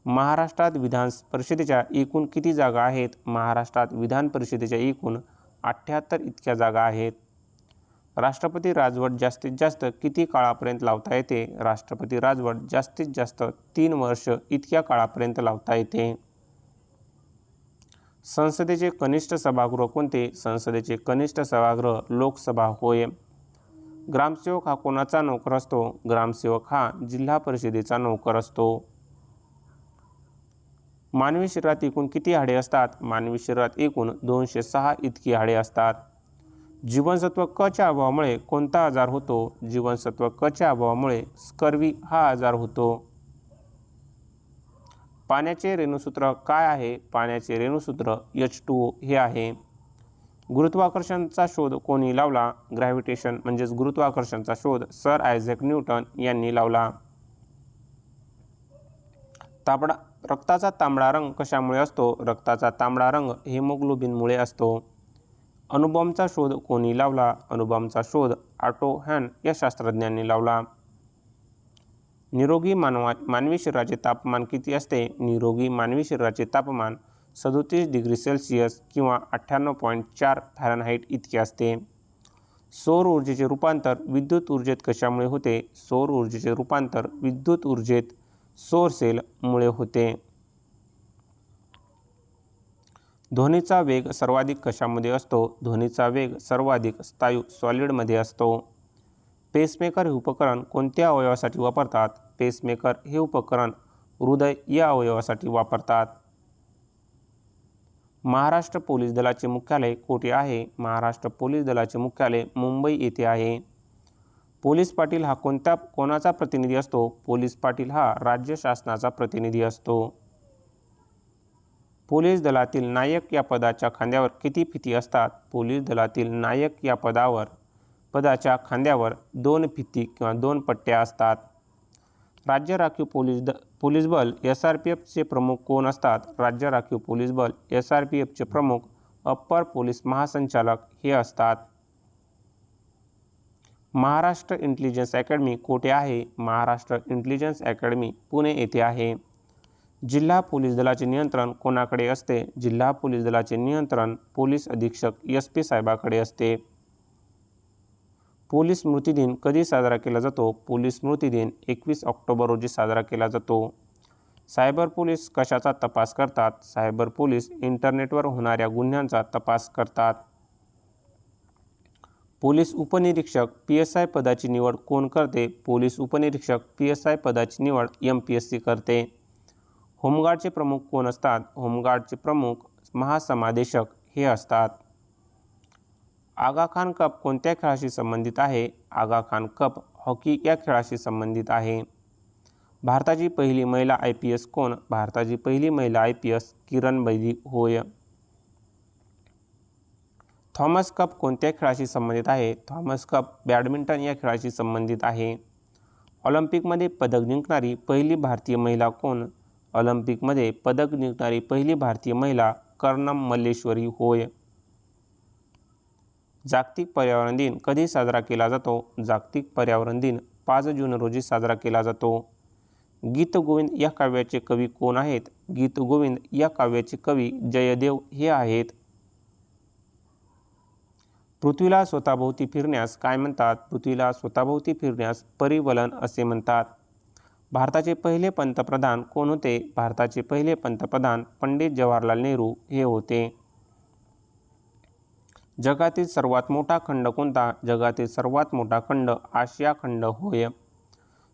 S1: महाराष्ट्रात विधान परिषदेच्या एकूण किती जागा आहेत? महाराष्ट्रात विधान परिषदेच्या एकूण 78 इतक्या जागा आहेत. राष्ट्रपती राजवट जास्तीत जास्त किती काळापर्यंत लावता येते? राष्ट्रपती राजवट जास्तीत जास्त 3 वर्ष इतक्या काळापर्यंत लावता येते. संसदेचे कनिष्ठ सभागृह कोणते? संसदेचे कनिष्ठ सभागृह लोकसभा होय. ग्रामसेवक हा कोणाचा नोकर असतो? ग्रामसेवक हा जिल्हा परिषदेचा नोकर असतो. मानवी शरीरात एकूण किती हाडे असतात? मानवी शरीरात एकूण 206 इतकी हाडे असतात. जीवनसत्व क च्या अभावामुळे कोणता आजार होतो? जीवनसत्व क च्या अभावामुळे स्कर्वी हा आजार होतो. पाण्याचे रेणुसूत्र काय आहे? पाण्याचे रेणुसूत्र H2O हे आहे. गुरुत्वाकर्षणाचा शोध कोणी लावला? ग्रॅव्हिटेशन म्हणजेच गुरुत्वाकर्षणाचा शोध सर आयझॅक न्यूटन यांनी लावला. रक्ताचा तांबडा रंग कशामुळे असतो? रक्ताचा तांबडा रंग हेमोग्लोबिनमुळे असतो. अणुबॉम्बचा शोध कोणी लावला? अणुबॉम्बचा शोध ऑटो हॅन या शास्त्रज्ञांनी लावला. निरोगी मानवी शरीराचे तापमान किती असते? निरोगी मानवी शरीराचे तापमान 37 डिग्री सेल्सिअस किंवा 98.4 फॅरनहाइट इतके असते. सौर ऊर्जेचे रूपांतर विद्युत ऊर्जेत कशामुळे होते? सौर ऊर्जेचे रूपांतर विद्युत ऊर्जेत सौर सेलमुळे होते. ध्वनीचा वेग सर्वाधिक कशामध्ये असतो? ध्वनीचा वेग सर्वाधिक स्थायू सॉलिडमध्ये असतो. पेसमेकर हे उपकरण कोणत्या अवयवासाठी वापरतात? पेसमेकर हे उपकरण हृदय या अवयवासाठी वापरतात. महाराष्ट्र पोलीस दलाचे मुख्यालय कोठे आहे? महाराष्ट्र पोलीस दलाचे मुख्यालय मुंबई येथे आहे. पोलीस पाटील हा कोणाचा प्रतिनिधी असतो? पोलीस पाटील हा राज्य शासनाचा प्रतिनिधी असतो. पोलीस दलातील नायक या पदाच्या खांद्यावर किती फिती असतात? पोलीस दलातील नायक या पदाच्या खांद्यावर 2 फिती किंवा 2 पट्ट्या असतात. राज्य राखीव पोलीस बल SRPFचे प्रमुख कोण असतात? राज्य राखीव पोलीस बल SRPFचे प्रमुख अप्पर पोलीस महासंचालक हे असतात. महाराष्ट्र इंटेलिजन्स अकॅडमी कोठे आहे? महाराष्ट्र इंटेलिजन्स अकॅडमी पुणे येथे आहे. जिल्हा पोलीस दलाचे नियंत्रण कोणाकडे असते? जिल्हा पोलीस दलाचे नियंत्रण पोलीस अधीक्षक SP साहेबाकडे असते. पोलीस स्मृती दिन कधी साजरा केला जातो? पोलीस स्मृती दिन 21 ऑक्टोबर रोजी साजरा केला जातो. सायबर पोलीस कशाचा तपास करतात? सायबर पोलीस इंटरनेटवर होणाऱ्या गुन्ह्यांचा तपास करतात. पोलीस उपनिरीक्षक PSI पदाची निवड कोण करते? पोलीस उपनिरीक्षक PSI पदाची निवड MPSC करते. होमगार्डचे प्रमुख कोण असतात? होमगार्डचे प्रमुख महासमादेशक हे असतात. आगा खान कप कोणत्या खेळाशी संबंधित आहे? आगा खान कप हॉकी या खेळाशी संबंधित आहे. भारताची पहिली महिला IPS कोण? भारताची पहिली महिला IPS किरण बेदी होय. थॉमस कप कोणत्या खेळाशी संबंधित आहे? थॉमस कप बॅडमिंटन या खेळाशी संबंधित आहे. ऑलिम्पिकमध्ये पदक जिंकणारी पहिली भारतीय महिला कोण? ऑलिम्पिकमध्ये पदक जिंकणारी पहिली भारतीय महिला कर्णम मल्लेश्वरी होय. जागतिक पर्यावरण दिन कधी साजरा केला जातो? जागतिक पर्यावरण दिन 5 जून रोजी साजरा केला जातो. गीत गोविंद या काव्याचे कवी कोण आहेत? गीत गोविंद या काव्याचे कवी जयदेव हे आहेत. पृथ्वीला स्वतःभोवती फिरण्यास काय म्हणतात? पृथ्वीला स्वतःभोवती फिरण्यास परिवलन असे म्हणतात. भारताचे पहिले पंतप्रधान कोण होते? भारताचे पहिले पंतप्रधान पंडित जवाहरलाल नेहरू हे होते. जगातील सर्वात मोठा खंड कोणता? जगातील सर्वात मोठा खंड आशिया खंड होय.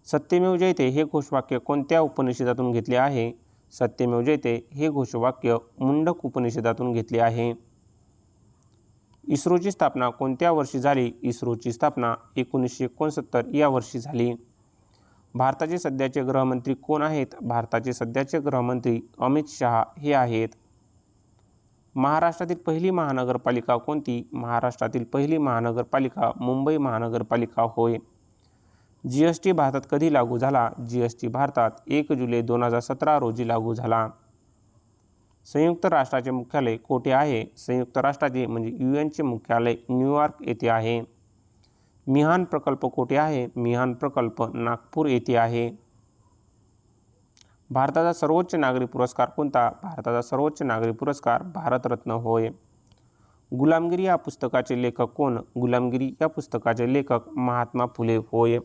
S1: सत्यमेव जयते हे घोषवाक्य कोणत्या उपनिषदातून घेतले आहे? सत्यमेव जयते हे घोषवाक्य मुंडक उपनिषदातून घेतले आहे. इस्रोची स्थापना कोणत्या वर्षी झाली? इस्रोची स्थापना 1969 या वर्षी झाली. भारताचे सध्याचे गृहमंत्री कोण आहेत? भारताचे सध्याचे गृहमंत्री अमित शहा हे आहेत. महाराष्ट्रातील पहिली महानगरपालिका कोणती? महाराष्ट्रातील पहिली महानगरपालिका मुंबई महानगरपालिका होय. GST भारतात कधी लागू झाला? GST भारतात 1 जुलै 2017 रोजी लागू झाला. संयुक्त राष्ट्राचे मुख्यालय कोठे आहे? संयुक्त राष्ट्राचे म्हणजे UN मुख्यालय न्यूयॉर्क येथे आहे. मिहान प्रकल्प कोठे आहे? मिहान प्रकल्प नागपूर येथे आहे. भारताचा सर्वोच्च नागरी पुरस्कार कोणता? भारताचा सर्वोच्च नागरी पुरस्कार भारतरत्न होय. गुलामगिरी या पुस्तकाचे लेखक कोण? गुलामगिरी या पुस्तकाचे लेखक महात्मा फुले होय.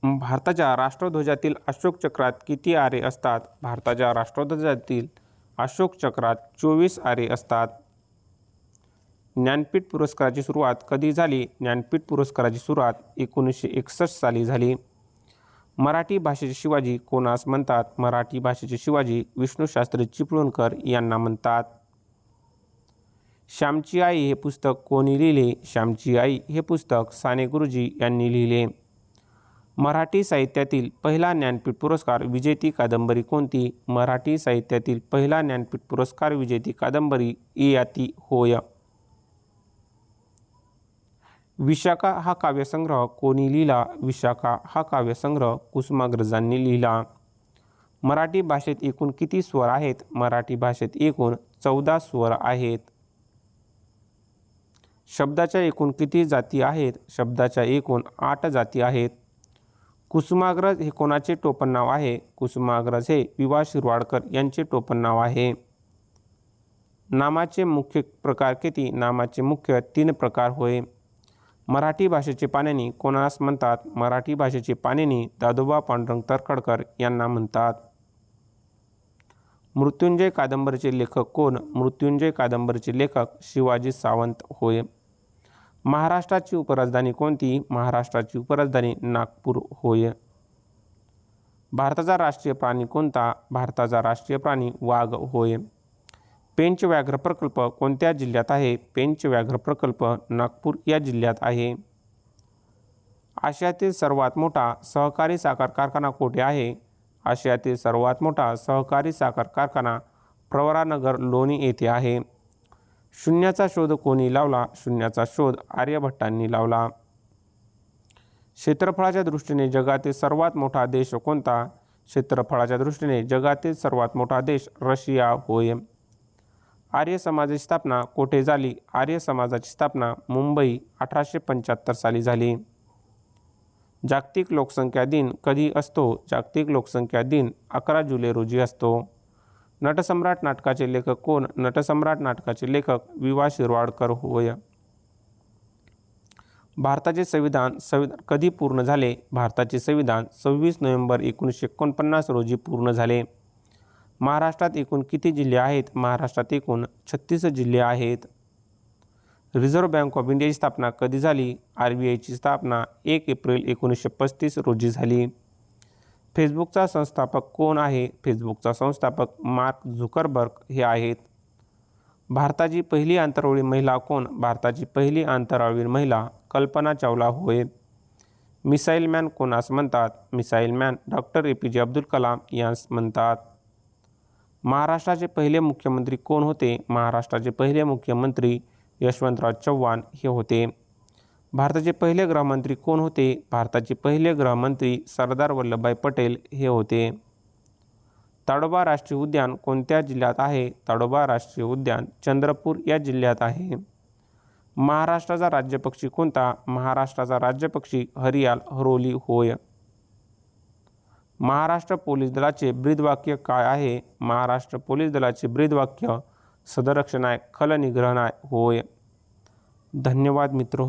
S1: भारताच्या राष्ट्रध्वजातील अशोक चक्रात किती आरे असतात? भारताच्या राष्ट्रध्वजातील अशोक चक्रात 24 आरे असतात. ज्ञानपीठ पुरस्काराची सुरुवात कधी झाली? ज्ञानपीठ पुरस्काराची सुरुवात 1961 साली झाली. मराठी भाषेचे शिवाजी कोणास म्हणतात? मराठी भाषेचे शिवाजी विष्णुशास्त्री चिपळूणकर यांना म्हणतात. श्यामची आई हे पुस्तक कोणी लिहिले? श्यामची आई हे पुस्तक साने गुरुजी यांनी लिहिले. मराठी साहित्यातील पहिला ज्ञानपीठ पुरस्कार विजेती कादंबरी कोणती? मराठी साहित्यातील पहिला ज्ञानपीठ पुरस्कार विजेती कादंबरी ययाती होय. विशाखा हा काव्यसंग्रह कोणी लिहिला? विशाखा हा काव्यसंग्रह कुसुमाग्रजांनी लिहिला. मराठी भाषेत एकूण किती स्वर आहेत? मराठी भाषेत एकूण 14 स्वर आहेत. शब्दाच्या एकूण किती जाती आहेत? शब्दाच्या एकूण 8 जाती आहेत. कुसुमाग्रज हे कोणाचे टोपण नाव आहे? कुसुमाग्रज हे वि.वा. शिरवाडकर यांचे टोपण नाव आहे. नामाचे मुख्य प्रकार किती? नामाचे मुख्य 3 प्रकार होय. मराठी भाषेचे पाणिनी कोणास म्हणतात? मराठी भाषेचे पाणिनी दादोबा पांडुरंग तर्खडकर यांना म्हणतात. मृत्युंजय कादंबरीचे लेखक कोण? मृत्युंजय कादंबरीचे लेखक शिवाजी सावंत होय. महाराष्ट्राची उपराजधानी कोणती? महाराष्ट्राची उपराजधानी नागपूर होय. भारताचा राष्ट्रीय प्राणी कोणता? भारताचा राष्ट्रीय प्राणी वाघ होय. पेंच व्याघ्र प्रकल्प कोणत्या जिल्ह्यात आहे? पेंच व्याघ्र प्रकल्प नागपूर या जिल्ह्यात आहे. आशियातील सर्वात मोठा सहकारी साखर कारखाना कोठे आहे? आशियातील सर्वात मोठा सहकारी साखर कारखाना प्रवरानगर लोणी येथे आहे. शून्याचा शोध कोणी लावला? शून्याचा शोध आर्यभट्टांनी लावला. क्षेत्रफळाच्या दृष्टीने जगातील सर्वात मोठा देश कोणता? क्षेत्रफळाच्या दृष्टीने जगातील सर्वात मोठा देश रशिया होय. आर्य समाजाची स्थापना कोठे झाली? आर्य समाजाची स्थापना मुंबई 1875 साली झाली. जागतिक लोकसंख्या दिन कधी असतो? जागतिक लोकसंख्या दिन 11 जुलै रोजी असतो. नटसम्राट नाटकाचे लेखक कोण? नटसम्राट नाटकाचे लेखक वि.वा. शिरवाडकर होय. भारताचे संविधान कधी पूर्ण झाले? भारताचे संविधान 26 नोव्हेंबर 1949 रोजी पूर्ण झाले. महाराष्ट्रात एकूण किती जिल्हे आहेत? महाराष्ट्रात एकूण 36 जिल्हे आहेत. रिझर्व्ह बँक ऑफ इंडियाची स्थापना कधी झाली? RBIची स्थापना 1 एप्रिल 1935 रोजी झाली. फेसबुकचा संस्थापक कोण आहे? फेसबुकचा संस्थापक मार्क झुकरबर्ग हे आहेत. भारताची पहिली अंतराळवीर महिला कोण? भारताची पहिली अंतराळवीर महिला कल्पना चावला होय. मिसाईल मॅन कोणास म्हणतात? Missile man doctor APJ Abdul Kalam यांस म्हणतात. महाराष्ट्राचे पहिले मुख्यमंत्री कोण होते? महाराष्ट्राचे पहिले मुख्यमंत्री यशवंतराव चव्हाण हे होते. भारताचे पहिले गृहमंत्री कोण होते? भारताचे पहिले गृहमंत्री सरदार वल्लभभाई पटेल हे होते. ताडोबा राष्ट्रीय उद्यान कोणत्या जिल्ह्यात आहे? ताडोबा राष्ट्रीय उद्यान चंद्रपूर या जिल्ह्यात आहे. महाराष्ट्राचा राज्यपक्षी कोणता? महाराष्ट्राचा राज्यपक्षी हरियाल हरोली होय. महाराष्ट्र पोलीस दलाचे ब्रीदवाक्य काय आहे? महाराष्ट्र पोलीस दलाचे ब्रीदवाक्य सदरक्षणाय खलनिग्रहणाय होय. धन्यवाद मित्रो.